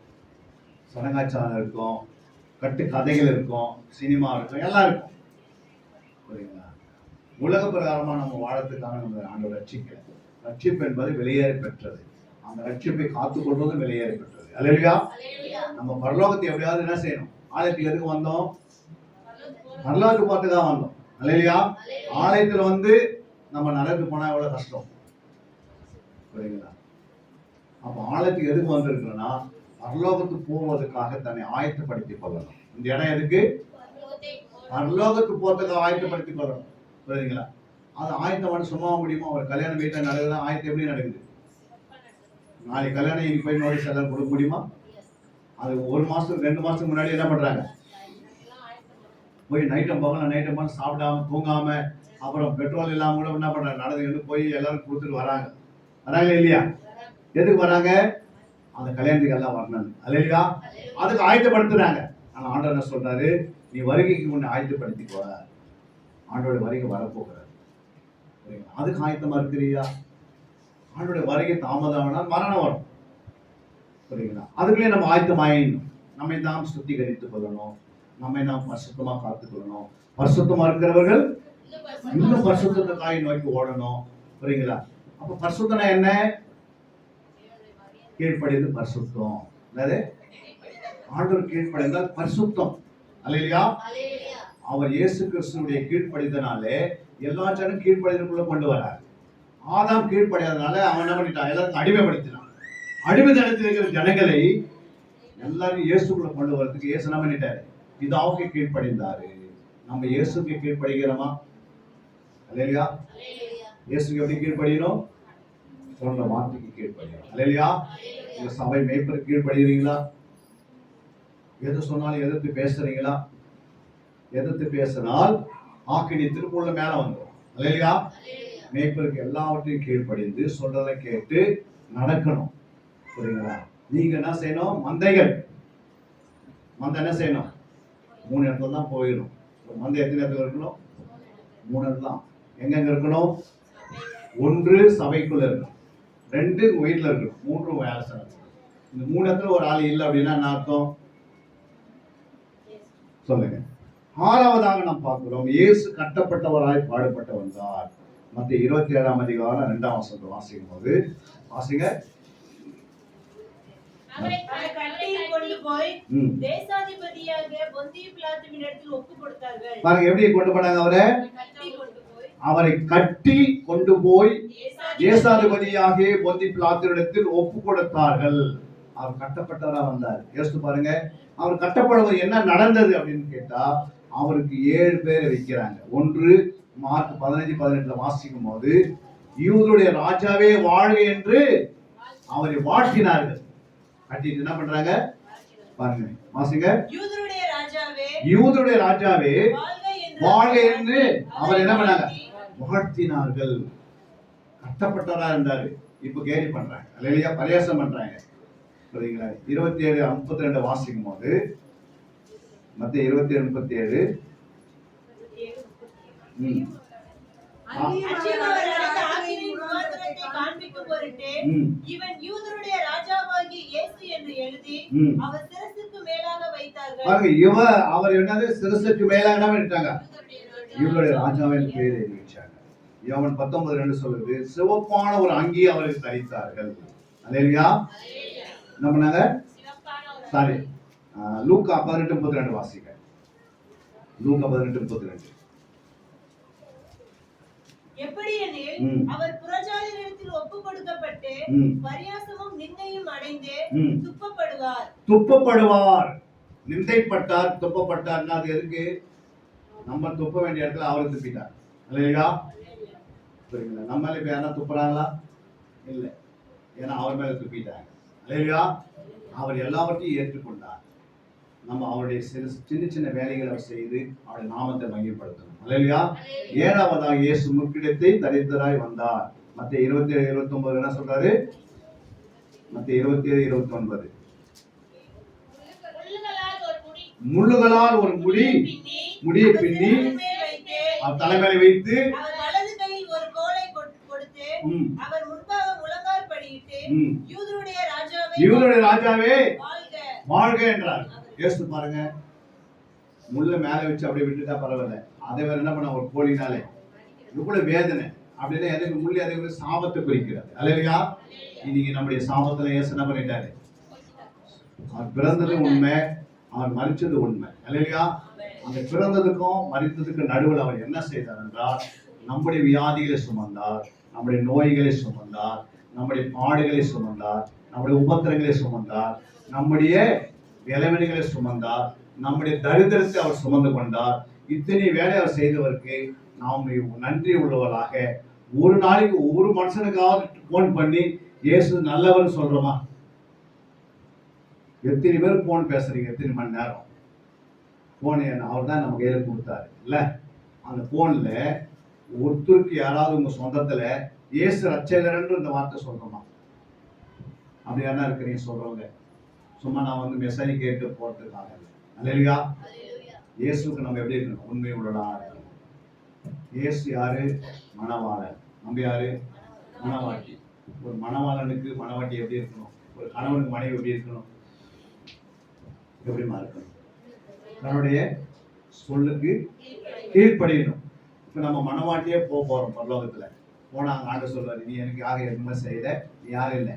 சனகாச்சாரம் இருக்கும், கட்டு கதைகள் இருக்கும், சினிமா இருக்கும், எல்லாம் இருக்கும். புரியுங்களா? உலக பிரகாரமா நம்ம வாழறதுக்காக நம்ம ஆண்டவர் ரட்சிக்கல. ரட்சிப்பு என்பது வெளியேற பெற்றது. அந்த ரட்சிப்பை காத்துக்கொள்வதும் வெளியேற பெற்றது. அல்லேலூயா. நம்ம பரலோகத்தை எப்படியாவது என்ன செய்யணும்? ஆலயத்துக்கு எதுக்கு வந்தோம்? பரலோகத்துக்கு பார்த்துதான் வந்தோம். அல்லேலூயா. ஆலயத்துல வந்து நம்ம நடந்து போனா எவ்வளவு கஷ்டம். புரியுங்களா? அப்ப ஆலயத்துக்கு எதுக்கு வந்திருக்கோம்னா பரலோகத்துக்கு போவதற்காக தன்னை ஆயத்தப்படுத்திக் கொள்ளணும். இந்த இடம் எதுக்கு? பரலோகத்துக்கு போறதுக்கு ஆயத்தப்படுத்திக் கொள்ளணும். புரியுதுங்களா? அது ஆயத்தம் பண்ண சும்மா முடியுமா? ஒரு கல்யாண வீட்டில் நடக்குதுன்னா ஆயத்தம் எப்படி நடக்குது? நாளைக்கு கல்யாணம் இன்னைக்கு போய் நோட்டீஸ் எல்லாம் கொடுக்க முடியுமா? அது 1 மாசத்துக்கு 2 மாசத்துக்கு முன்னாடி என்ன பண்றாங்க? போய் நைட்டம் போகலாம், நைட்டம் போக சாப்பிடாம தூங்காம, அப்புறம் பெட்ரோல் இல்லாம கூட என்ன பண்றாங்க, நடந்துக்கிட்டு போய் எல்லாரும் கொடுத்துட்டு வராங்க. வராங்க இல்லையா? எதுக்கு வராங்க? அந்த கல்யாணத்துக்கு எல்லாம் வரணும். அல்லேலூயா. அதுக்கு ஆயத்தப்படுத்துறாங்க. ஆனா ஆண்டவர் என்ன சொல்றாரு? நீ வருகைக்கு முன்ன ஆயத்தப்படுத்திக்கோ. ஆண்டோட வருகை வரப்போகிறார். அதுக்கு ஆயத்தமா இருக்கிறியா? ஆண்டோட வருகை தாமதமானால் மரணம் வரும். புரியுங்களா? அதுக்குள்ளே நம்ம ஆயத்தமாயிடணும். நம்மை நாம் சுத்திகரித்துக் கொள்ளணும், நம்மை நாம் பரிசுத்தமா காத்துக் கொள்ளணும். பரிசுத்தமா இருக்கிறவர்கள் இன்னும் பரிசுத்தத்தை நோக்கி ஓடணும். புரியுங்களா? அப்ப பரிசுத்தனா என்ன? கீழ்ப்படிந்து பரிசுத்தம். என்னது? ஆண்டவர் கீழ்ப்படிந்தால் பரிசுத்தம். அல்லேலூயா. அவர் இயேசு கிறிஸ்துவுடைய கீழ்ப்படிந்தனாலே எல்லா ஜனம் கீழ்ப்படிதலுக்குள்ள கொண்டு வரார். ஆதாம் கீழ்ப்படியாதனால அவன் என்ன பண்ணிட்டான்? எல்லாரும் அடிமைப்படுத்தினான். அடிமைத்தனத்தில் இருக்கிற ஜனங்களை எல்லாரும் இயேசுக்குள்ள கொண்டு வரதுக்கு இயேசு என்ன பண்ணிட்டாரு? பிதாவுக்கு கீழ்ப்படிந்தாரு. நம்ம இயேசுக்கு கீழ்ப்படுகிறோமா? அல்லேலூயா. இயேசுக்கு எப்படி கீழ்ப்படியணும்? சொன்ன வார்த்தைக்கு கீழ்ப்படியணும். அல்லேலூயா. இந்த சபை மேய்ப்பருக்கு கீழ்ப்படுகிறீங்களா? எது சொன்னாலும் எதிர்த்து பேசுறீங்களா? எதிர்த்து பேசினால் ஆக்கினி திருப்புள்ள மேல வந்துடும். அல்லேலூயா. மேய்ப்பருக்கு எல்லாவற்றையும் கீழ்ப்படிந்து சொல்றதை கேட்டு நடக்கணும். புரியுங்களா? நீங்க என்ன செய்யணும்? மந்தைகள் மந்தை என்ன செய்யணும்? 3 இடத்துல தான் போயிடணும். மந்தை எத்தனை இடத்துல இருக்கணும்? 3 இடத்துல தான். எங்கெங்க இருக்கணும்? 1 சபைக்குள்ள இருக்கணும், 2 வீட்டுல இருக்கணும், 3 வேலை செய்யணும். இந்த 3 இடத்துல ஒரு ஆள் இல்லை அப்படின்னா என்ன அர்த்தம்? சொல்லுங்க. 6வதாக நாம் பார்க்கிறோம், இயேசு கட்டப்பட்டவராய் பாடுபட்டு வந்தார். மத்திய 27ஆம் அதிகாரம் 2ஆம் வசனத்தை வாசிக்கும் போது வாசிங்க. அவரை கட்டி கொண்டு போய் தேசாதிபதியாக பொந்திய பிலாத்துவினிடத்தில் ஒப்பு கொடுத்தார்கள். பாருங்க எப்படி கொண்டு போனாங்க அவரை? அவரை கட்டி கொண்டு போய் தேசாதிபதியாக பொந்திய பிலாத்துவினிடத்தில் ஒப்பு கொடுத்தார்கள். அவர் கட்டப்பட்டவரா வந்தார். யோசித்து பாருங்க, அவர் கட்டப்படுவது என்ன நடந்தது அப்படின்னு கேட்டா, அவருக்கு 7 பேரை வைக்கிறாங்க. 1 மார்க் 15-18 வாசிக்கும் போது, யூதருடைய ராஜாவே வாழ்க என்று அவரை வாழ்த்தினார்கள். கட்டிட்டு என்ன பண்றாங்க பாருங்க, வாசிங்க. யூதருடைய ராஜாவே வாழ்க என்று அவர் என்ன பண்ணாங்க? வாழ்த்தினார்கள். கட்டப்பட்டவரா இருந்தாரு. இப்ப கேலி பண்றாங்க. அல்லேலூயா. பரியாசம் பண்றாங்க. புரியுங்களா? 27:32 வாசிக்கும் போது, மத்திய 27:37 காண்பிக்கும் பொருட்டு இவன் யூதருடைய ராஜாவாகிய இயேசு என்று எழுதி அவர் சிரசுக்கு மேலாக வைத்தார்கள். பாருங்க, அவர் என்னது? சிரசுக்கு மேலாக என்ன பண்ணிட்டாங்க? யூதருடைய ராஜாவின் பேரை வச்சாங்க. யோவான் 19:2 சொல்லுது, சிவப்பான ஒரு அங்கி அவருக்கு தரித்தார்கள். அல்லேலூயா. என்ன பண்ணாங்க? சாரி, லூக்கா 18:32 வாசிங்க. லூக்கா 18:32. எப்படி எனில் அவர் புறஜாதிகளிடத்தில் ஒப்பு கொடுக்கப்பட்டு பரியாசமும் நிந்தையும் அடைந்து துப்பப்படுவார். நிந்தைப்பட்டார், துப்பப்பட்டார்னா அது எதுக்கு? நம்ம துப்ப வேண்டிய இடத்துல அவரை துப்பிட்டார். இல்லையா? புரியுங்களா? நம்மள இப்ப யாரா துப்புறாங்களா? இல்லை, ஏன்னா அவர் மேல துப்பிட்டாங்க. இல்லையா? அவர் எல்லாவற்றையும் ஏற்றுக்கொண்டார். நம்ம அவருடைய சின்ன சின்ன வேலைகளை செய்து அவருடைய நாமத்தை மையப்படுத்தணும். அல்லேலூயா. 7வதாக இயேசு முற்கிடத்தை தரித்தராய் வந்தார். மத்திய 27:29 என்ன சொல்றாரு? மத்திய 27:29 முள்ளுகளால் ஒரு முடியை பின்னி அவர் தலைமையில வைத்து வலது கையில் ஒரு கோலை கொடுத்து அவர் முன்பாக முழங்கால் படியிட்டு யூதருடைய ராஜாவே வாழ்க என்றார். யோசித்து பாருங்க, முள்ள மேல வச்சு அப்படியே விட்டுட்டா பரவாயில்ல, அதை வேற என்ன பண்ண? ஒரு கோழினாலே இவ்வளவு வேதனை அப்படின்னா எதுக்கு? முள்ளு எதுக்கு? சாபத்தை குறிக்கிறது. அல்லேலூயா. இன்னைக்கு நம்முடைய சாபத்துல இயேசு என்ன பண்ணிட்டாரு? அவர் பிறந்தது உண்மை, அவர் மரிச்சது உண்மை. அல்லேலூயா. அந்த பிறந்ததுக்கும் மரித்ததுக்கும் நடுவில் அவர் என்ன செய்தார் என்றால், நம்முடைய வியாதிகளை சுமந்தார், நம்முடைய நோய்களை சுமந்தார், நம்முடைய பாடுகளை சுமந்தார், நம்முடைய உபத்திரங்களை சுமந்தார், நம்முடைய இளவெளிகளை சுமந்தார், நம்முடைய தரித்திரத்தை அவர் சுமந்து கொண்டார். இத்தனை வேலை அவர் செய்தவருக்கு நாம் நன்றி உள்ளவர்களாக ஒரு நாளைக்கு ஒரு மனுஷனுக்காவது போன் பண்ணி இயேசு நல்லவர் சொல்றோமா? எத்தனை பேர் போன் பேசுறீங்க? எத்தனை மணி நேரம் போன்? அவர் தான் நம்ம கையில கொடுத்தாரு இல்ல? அந்த போன்ல ஒருத்தருக்கு யாராவது உங்க சொந்தத்துல இயேசு ரட்சகர்ன்னு இந்த வார்த்தை சொல்றோமா? அப்படி என்ன இருக்கிறீங்க சொல்றவங்க? சும்மா நான் வந்து மெசேஜ் கேட்டு போறதுக்காக. அல்லேலூயா. இயேசுக்கு நம்ம எப்படி இருக்கணும்? உண்மை உள்ளதா இருக்கணும். இயேசு யாரு? மணவாளன். நம்ம யாரு? மணவாட்டி. ஒரு மணவாளனுக்கு மணவாட்டி எப்படி இருக்கணும்? ஒரு கணவனுக்கு மனைவி எப்படி இருக்கணும்? எப்படிமா இருக்கணும்? தன்னுடைய சொல்லுக்கு கீழ்ப்படியணும். இப்ப நம்ம மனவாட்டியே போறோம் பரலோகத்துல. போனா அங்க ஆண்டு சொல்வாரு, நீ எனக்கு யாரும் எதுவுமே செய்யல, நீ யாரும் இல்லை,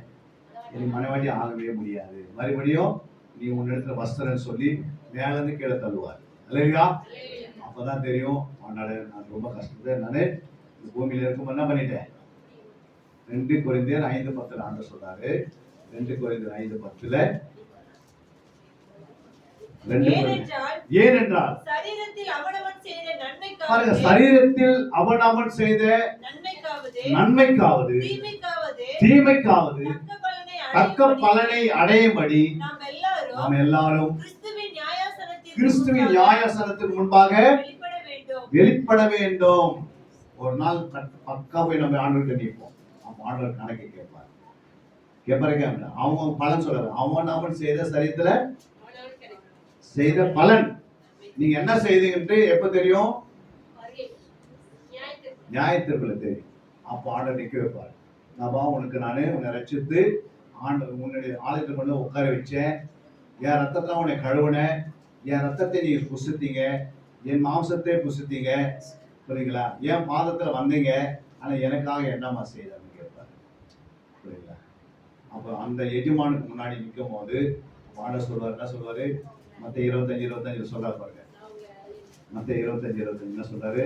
நீ மனவாட்டி ஆகவே முடியாது, மறுபடியும் நீ உன்னிடத்துல வஸ்திரம் சொல்லி மேல இருந்து கீழே தள்ளுவார். இல்லையா? அப்பதான் தெரியும் நான் ரொம்ப கஷ்டத்தை நானு இந்த பூமியில இருக்கும் என்ன பண்ணிட்டேன். 2 கொரிந்தியர் 5:10 ஆண்டு சொல்றாரு. 2 கொரிந்தியர் 5:10 ஏனென்றால் சரீரத்தில் அவனவன் செய்த பாருங்க, நன்மைக்காவது சரீரத்தில் அவன் செய்த நன்மைக்காவது தீமைக்காவது தக்க பலனை அடையும்படி நாம் எல்லாரும் கிறிஸ்துவின் நியாயாசனத்துக்கு முன்பாக வெளிப்பட வேண்டும். ஒரு நாள் பக்கா போய் நம்ம ஆண்டவர்கிட்ட நிற்போம். அப்ப ஆண்டவர் கணக்கு கேட்பாரு. அவங்க பலன் சொல்றாரு. அவன் செய்த சரீரத்துல செய்த பலன் நீங்க என்ன செய்தீங்கன்ட்டு எப்ப தெரியும்? நியாயத்திற்குள்ள தெரியும். அப்ப ஆண்டவர் நிக்க வைப்பார். நபா, உனக்கு நானு உன்னை ரட்சித்து உன்னுடைய ஆலயத்தை கொண்டு உட்கார வச்சேன், என் ரத்தத்தை உன்னை கழுவுனேன், என் ரத்தத்தை நீங்க புசித்தீங்க, என் மாம்சத்தை புசித்தீங்க, புரியுங்களா? என் பாதத்துல வந்தீங்க, ஆனா எனக்காக என்னமா செய்தான்னு கேட்பாரு. புரியுங்களா? அப்ப அந்த எஜமானுக்கு முன்னாடி நிற்கும் போது ஆண்டவர் சொல்வார், என்ன சொல்வாரு? மத்தேயு 25:25 சொல்றாரு பாருங்க. மத்தேயு 25:25 என்ன சொல்றாரு?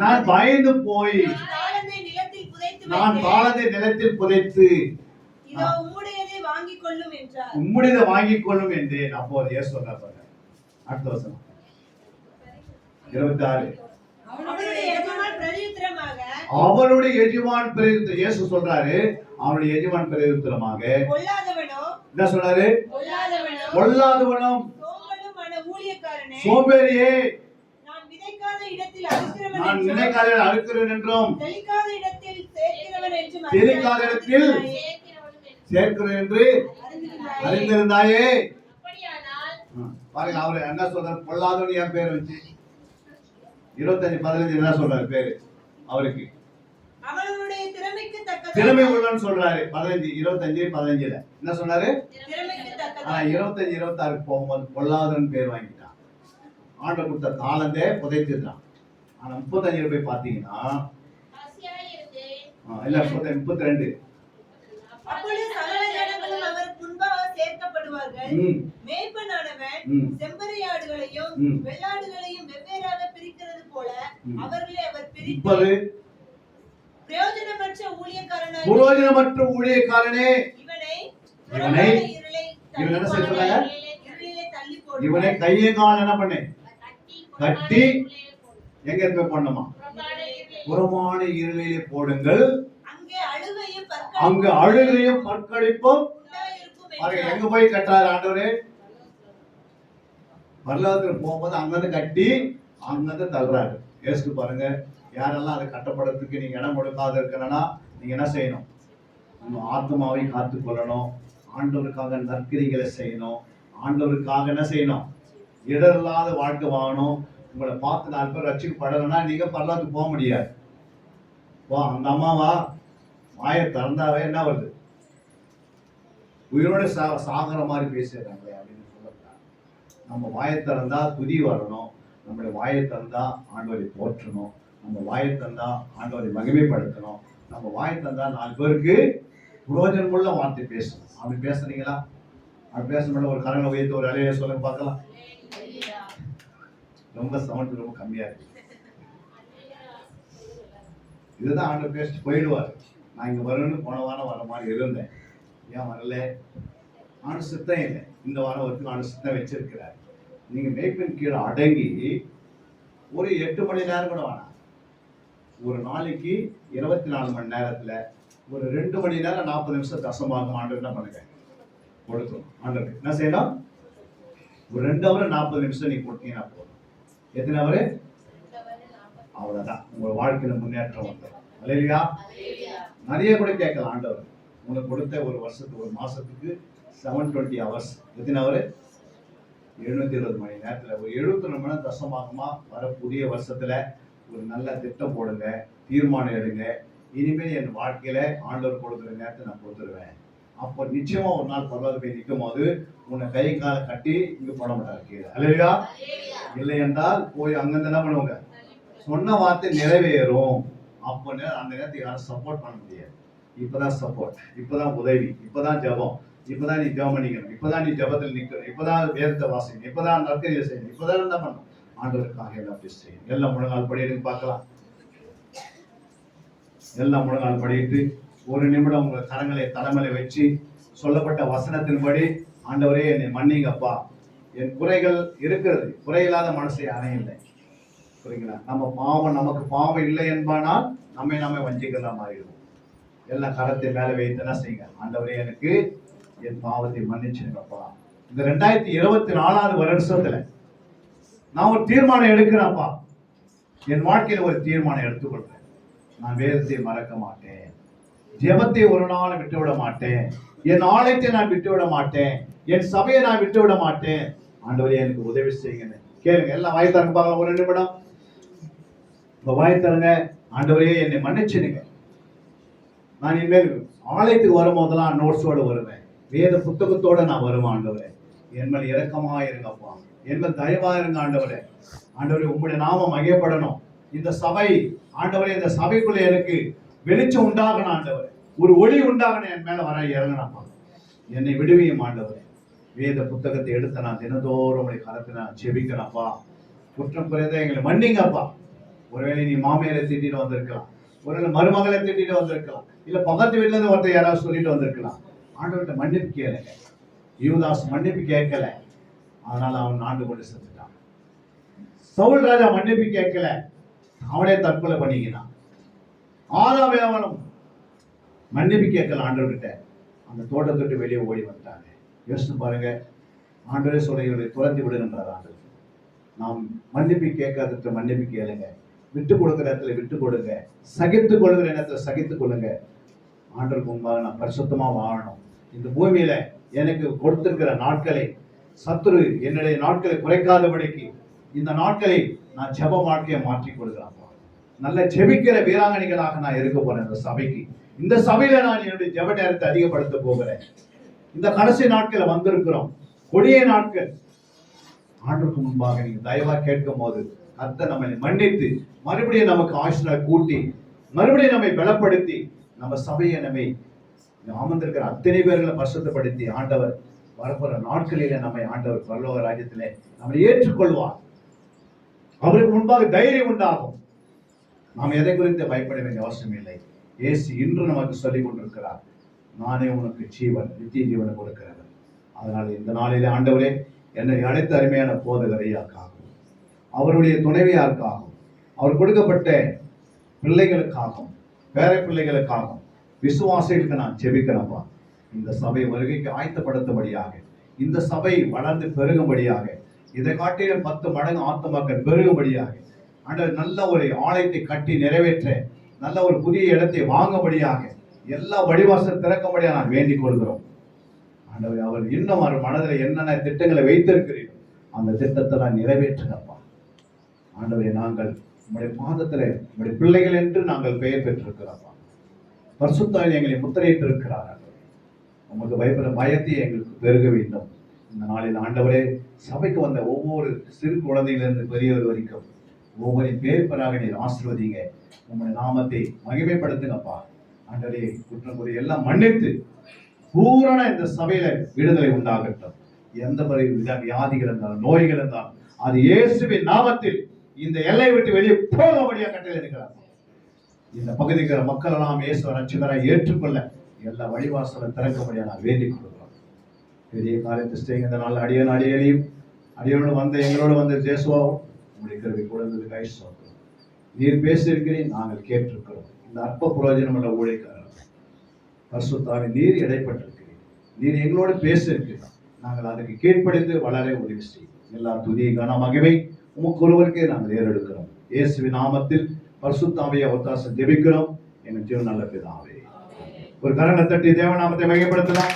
நான் பயந்து போய் நான் தாளத்தை நிலத்தில் புதைத்து உம்முடையதை வாங்கிக் கொள்ளும் என்றேன். அப்போ இயேசு சொல்றார் பாருங்க. அடுத்த வசனம் 26. அவருடைய எஜமான் பிரதியுத்தரம் இயேசு சொல்றாரு. அவருடைய எஜமான் பிரதியுத்தரமாக என்ன சொல்றாரு? பொல்லாதவனும் சோம்பேறியே, நான் நினைக்காத அறுக்கிறேன் என்றும் தெளிக்காத இடத்தில் சேர்க்கிறேன் என்று அறிந்திருந்தாயே. பாருங்க, அவரு என்ன சொல்றாரு? பொல்லாதவன் என் பேர் வச்சு 25:15 என்ன சொல்றாரு பேரு அவருக்கு? திறமை உள்ளன்னு சொல்றாரு. 25:15 என்ன சொன்னாரு? 25:26 போகும்போது பொல்லாதவன் பேர் வாங்கிட்டான். ஆண்டவர் கொடுத்த தாளந்தே புதைத்துட்டான். ஆனா 35 போய் பாத்தீங்கன்னா இல்ல 32 செம்பரியாடுகளையும் வெள்ளாடுகளையும் வெவ்வேறாக பிரிக்கிறது போல அவர்களை அவர் பிரயோஜனமற்ற ஊழியக்காரனே, இவனை கையை கால என்ன பண்ணு கட்டி எங்க இருக்க பண்ணுமா புறமான இருளிலே போடுங்கள், அங்கு அழுகையும் பற்கடிப்பும். எங்க போய் கட்டுறாரு ஆண்டவரே? பரலோகத்துக்கு போகும்போது அங்கிருந்து கட்டி அங்கிருந்து தள்ளுறாரு. யோசிச்சு பாருங்க, யாரெல்லாம் அதை கட்டப்படுறதுக்கு நீங்க இடம் கொடுக்காத இருக்கணும்னா நீங்க என்ன செய்யணும்? உங்க ஆத்மாவை காத்துக் கொள்ளணும், ஆண்டவருக்காக நற்கிரிகளை செய்யணும், ஆண்டவருக்காக என்ன செய்யணும்? இடரில்லாத வாழ்க்கை வாழணும். உங்களை பார்த்து 4 பேர் ரட்சிக்கப்படலைன்னா நீங்க பரலோகத்துக்கு போக முடியாது. அந்த அம்மாவா வாயை திறந்தாவே என்ன வருது? உயிரோட சாகர மாதிரி பேசுறாங்களே அப்படின்னு சொல்லக்கூடாது. நம்ம வாயை திறந்தா துதி வரணும், நம்முடைய வாயை திறந்தா ஆண்டவரை போற்றணும், நம்ம வாயை திறந்தா ஆண்டவரை மகிமைப்படுத்தணும், நம்ம வாயை திறந்தா 4 பேருக்கு புரோஜனமுள்ள வார்த்தை பேசணும். அப்படி பேசுறீங்களா? அப்படி பேசணும். ஒரு கரங்களை உயர்த்து ஒரு அலையை சொல்லுங்க பார்க்கலாம். ரொம்ப சவுண்ட் ரொம்ப கம்மியா இருக்கு. இதுதான் ஆண்டவர் பேசிட்டு போயிடுவார். நான் இங்க வரணும்னு போன வாரம் வர மாதிரி இருந்தேன், ஏன் வரல? ஆண்டு சித்தம் இல்லை. இந்த வாரம் வரைக்கும் ஆண்டு சித்தம் வச்சிருக்கிறார். நீங்க மேய்ப்பின் கீழே அடங்கி ஒரு 8 மணி நேரம் கூட வேணாம், ஒரு நாளைக்கு 24 மணி நேரத்துல ஒரு 2 மணி நேரம் 40 நிமிஷம் தசமாகும் ஆண்டவர் என்ன பண்ணுங்க கொடுக்கணும். ஆண்டவர் என்ன செய்யணும்? ஒரு 2 ஹவர் 40 நிமிஷம் நீ கொடுத்தீங்கன்னா போதும். எத்தனை ஹவர்? அவ்வளவுதான் உங்க வாழ்க்கையில முன்னேற்றம் வந்து. இல்லையா? நிறைய கூட கேட்கலாம். ஆண்டவர் உனக்கு கொடுத்த ஒரு வருஷத்துக்கு ஒரு மாசத்துக்கு 720 ஹவர்ஸ். எத்தனை ஹவர்? 720 மணி நேரத்துல ஒரு 72 மணி நேரம் தசமாகமா வர புதிய வருஷத்துல ஒரு நல்ல திட்டம் போடுங்க, தீர்மானம் எடுங்க. இனிமேல் என் வாழ்க்கையில ஆண்டவர் கொடுக்குற நேரத்தை நான் கொடுத்துருவேன். அப்போ நிச்சயமா ஒரு நாள் பரவாயில்ல போய் நிற்கும் போது உன்னை கை காலை கட்டி இங்க போட மாட்டாரு கீழே. இல்லையா? இல்லை என்றால் போய் அங்கிருந்து என்ன பண்ணுவாங்க, சொன்ன வார்த்தை நிறைவேறும். அப்போ அந்த நேரத்துக்கு யாரும் சப்போர்ட் பண்ண முடியாது. இப்பதான் சப்போர்ட், இப்பதான் உதவி, இப்பதான் ஜெபம், இப்பதான் நீ ஜெபம் பண்ணிக்கணும், இப்பதான் நீ ஜெபத்தில் நிற்கணும், இப்பதான் வேதத்தை வாசிக்கணும், இப்பதான் நற்கரியை செய்யணும், இப்பதான் என்ன பண்ணணும், ஆண்டவருக்காக எல்லாம் செய்யணும். எல்லாம் முழங்கால் படியிட்டு பார்க்கலாம். எல்லாம் முழங்கால் படியிட்டு ஒரு நிமிடம் உங்க கரங்களை தலைமையில வச்சு சொல்லப்பட்ட வசனத்தின்படி, ஆண்டவரே என்னை மன்னிங்கப்பா, என் குறைகள் இருக்கிறது, குறையில்லாத மனசை அணையில்லை. புரியுங்களா? நம்ம பாவம், நமக்கு பாவம் இல்லை என்பானால் நம்மை வஞ்சிக்கலாம் ஆகிடும். எல்லாம் கரத்தை மேல வைத்து என்ன செய்யுங்க, ஆண்டவரே எனக்கு என் பாவத்தை மன்னிச்சிருங்கப்பா. இந்த 2024 வருஷத்துல நான் ஒரு தீர்மானம் எடுக்கிறேன்ப்பா. என் வாழ்க்கையில ஒரு தீர்மானம் எடுத்துக்கொள்றேன். நான் வேதத்தை மறக்க மாட்டேன், ஜெபத்தை ஒரு நாள் விட்டுவிட மாட்டேன், என் ஆலயத்தை நான் விட்டுவிட மாட்டேன், என் சபையை நான் விட்டுவிட மாட்டேன். ஆண்டவரே எனக்கு உதவி செய்யுங்க. கேளுங்க, எல்லாம் வாய் தரங்க பார்க்கலாம். ஒரு நிமிடம் வாய் தரங்க. ஆண்டவரே என்னை மன்னிச்சிடுங்க. நான் இனிமேல் ஆலயத்துக்கு வரும்போதெல்லாம் நோட்ஸோட வருவேன், வேத புத்தகத்தோட நான் வருவேன். ஆண்டவரே என் மேல் இரக்கமா இருங்கப்பா, என் மேல் தயவா இருங்க. ஆண்டவரே, ஆண்டவரே உங்களுடைய நாமம் மகிமைப்படணும். இந்த சபை, ஆண்டவரே இந்த சபைக்குள்ள எனக்கு வெளிச்சம் உண்டாகணும். ஆண்டவரே ஒரு ஒளி உண்டாகணும், என் மேல வர இறங்கணும்ப்பா. என்னை விடுவியும் ஆண்டவரே. வேத புத்தகத்தை எடுத்து நான் தினந்தோறும் உங்களுடைய கரத்தை நான் செபிக்கிறேன்ப்பா. குற்றம் குறைந்த எங்களை மன்னிங்கப்பா. ஒருவேளை நீ மாமியாரை திட்டிட்டு வந்திருக்கலாம், ஒருவேளை மருமகளை திட்டிட்டு வந்திருக்கலாம், இல்ல பக்கத்து வீட்டுல இருந்து ஒருத்தர் யாராவது சொல்லிட்டு வந்திருக்கலாம். ஆண்டவர்கிட்ட மன்னிப்பு கேளுங்க. யூதாஸ் மன்னிப்பு கேட்கல, அதனால அவன் ஆண்டு கொண்டு செத்துட்டான். சவுல் ராஜா மன்னிப்பு கேட்கல, அவனே தற்கொலை பண்ணிக்கிறான். ஆதாம் மன்னிப்பு கேட்கல ஆண்டவர்கிட்ட, அந்த தோட்டத்தை வெளியே ஓடி வந்துட்டாங்க. யோசிச்சு பாருங்க. ஆண்டவரே சொல்ல இவரை துரத்தி விடுகின்றார் ஆண்டவர். நாம் மன்னிப்பு கேட்காத மன்னிப்பு கேளுங்க, விட்டு கொடுக்கிற இடத்துல விட்டு கொடுங்க, சகித்து கொள்கிற இடத்துல சகித்து கொள்ளுங்க. ஆண்டவருக்கு முன்பாக நான் பரிசுத்தமா வாழணும். இந்த பூமியில எனக்கு கொடுத்திருக்கிற நாட்களை சத்துரு என்னுடைய நாட்களை குறைக்காதபடிக்கு இந்த நாட்களை நான் ஜெப வாழ்க்கையை மாற்றி கொடுக்கிறேன். நல்ல ஜெபிக்கிற வீராங்கனைகளாக நான் இருக்க போறேன். இந்த சபைக்கு, இந்த சபையில நான் என்னுடைய ஜெப நேரத்தை அதிகப்படுத்த போகிறேன். இந்த கடைசி நாட்களை வந்திருக்கிறோம், கொடிய நாட்கள். ஆண்டுக்கு முன்பாக நீங்க தயவா கேட்கும் போது கர்த்தர் நம்மை மன்னித்து மறுபடியும் நமக்கு ஆயுஷ்நாள் கூட்டி மறுபடியும் நம்மை பலப்படுத்தி நம்ம சபையை நம்மை அமர்ந்திருக்கிற அத்தனை பேர்களை பரிசுத்தப்படுத்தி ஆண்டவர் வரப்போற நாட்களில நம்மை ஆண்டவர் பரலோக ராஜ்யத்திலே நம்மை ஏற்றுக்கொள்வார். அவருக்கு முன்பாக தைரியம் உண்டாகும். நாம் எதை குறித்து பயப்பட வேண்டிய அவசியம் இல்லை. இயேசு இன்று நமக்கு சொல்லிக் கொண்டிருக்கிறார், நானே உனக்கு ஜீவன், நித்திய ஜீவனை கொடுக்கிறவர். அதனால இந்த நாளிலே ஆண்டவரே என்னை அழைத்த அருமையான போதகரையாக்காகும், அவருடைய துணைவியாருக்காகும், அவர் கொடுக்கப்பட்ட பிள்ளைகளுக்காகவும் பேர பிள்ளைகளுக்காகவும் விசுவாசிகளுக்கு நான் ஜெபிக்கிறப்பா. இந்த சபை வருகைக்கு ஆயத்தப்படுத்தும்படியாக, இந்த சபை வளர்ந்து பெருகும்படியாக, இதை காட்டிலும் 10 மடங்கு ஆத்துமாக்கள் பெருகும்படியாக, ஆண்டவர் நல்ல ஒரு ஆலயத்தை கட்டி நிறைவேற்ற, நல்ல ஒரு புதிய இடத்தை வாங்கும்படியாக, எல்லா வடிவாசல் திறக்கும்படியாக நான் வேண்டிக் கொள்கிறோம். ஆண்டவர் அவர் இன்னும் அவர் மனதில் என்னென்ன திட்டங்களை வைத்திருக்கிறீர்கள் அந்த திட்டத்தை நான் நிறைவேற்றுங்கப்பா. ஆண்டவரை நாங்கள் உங்களுடைய பாதத்தில் உங்களுடைய பிள்ளைகள் என்று நாங்கள் பெயர் பெற்றிருக்கிறோம்ப்பா. பரிசுத்தாய் எங்களை முத்திரையிட்டு இருக்கிறார்கள். உங்களுக்கு பயப்பட பயத்தை எங்களுக்கு பெருக வேண்டும். இந்த நாளில் ஆண்டவரே சபைக்கு வந்த ஒவ்வொரு சிறு குழந்தையிலிருந்து பெரியவர் வரைக்கும் ஒவ்வொரு பேர் பெறாக நீர் ஆசீர்வதிங்க. உங்களுடைய நாமத்தை மகிமைப்படுத்துங்கப்பா. ஆண்டவரே குற்றம் கூறி எல்லாம் மன்னித்து பூரண இந்த சபையில விடுதலை உண்டாகட்டும். எந்த வியாதிகள் இருந்தாலும் நோய்கள் இருந்தாலும் அது இயேசுவின் நாமத்தில் இந்த எல்லை விட்டு வெளியே போகபடியா கட்டளை இருக்கிறார். இந்த பகுதிக்கிற மக்கள் எல்லாம் இயேசுவை ரட்சகராய் ஏற்றுக்கொள்ள எல்லா வழிவாசலும் திறக்கபடியா நான் வேண்டிக் கொள்கிறோம். பெரிய காரியத்தை செய்ய இந்த நாள் அடியேனையும் அடியோடு வந்த எங்களோடு வந்த ஜேசுவாவும் உங்களுடைய கருவி குழந்தை கைசோம். நீர் பேசியிருக்கிறேன், நாங்கள் கேட்டிருக்கிறோம். இந்த அற்ப பிரயோஜனம் உள்ள ஊழியக்காரர் பரிசுத்தாவி நீர் இடைப்பட்டிருக்கிறீர், நீர் எங்களோடு பேசியிருக்கிறோம். நாங்கள் அதுக்கு கீழ்ப்படிந்து வளர உதவி செய்யும். எல்லா துதி கன மகிமை உமக்கு ஒருவருக்கே நாங்கள் ஏறெடுக்கிறோம். இயேசுவின் நாமத்தில் பரிசுத்தாவியை ஒத்தாசம் ஜெபிக்கிறோம். எங்கள் ஜீவன் நல்ல பிதாவே. ஒரு கரணை தட்டி தேவநாமத்தை மகிமைப்படுத்தலாம்.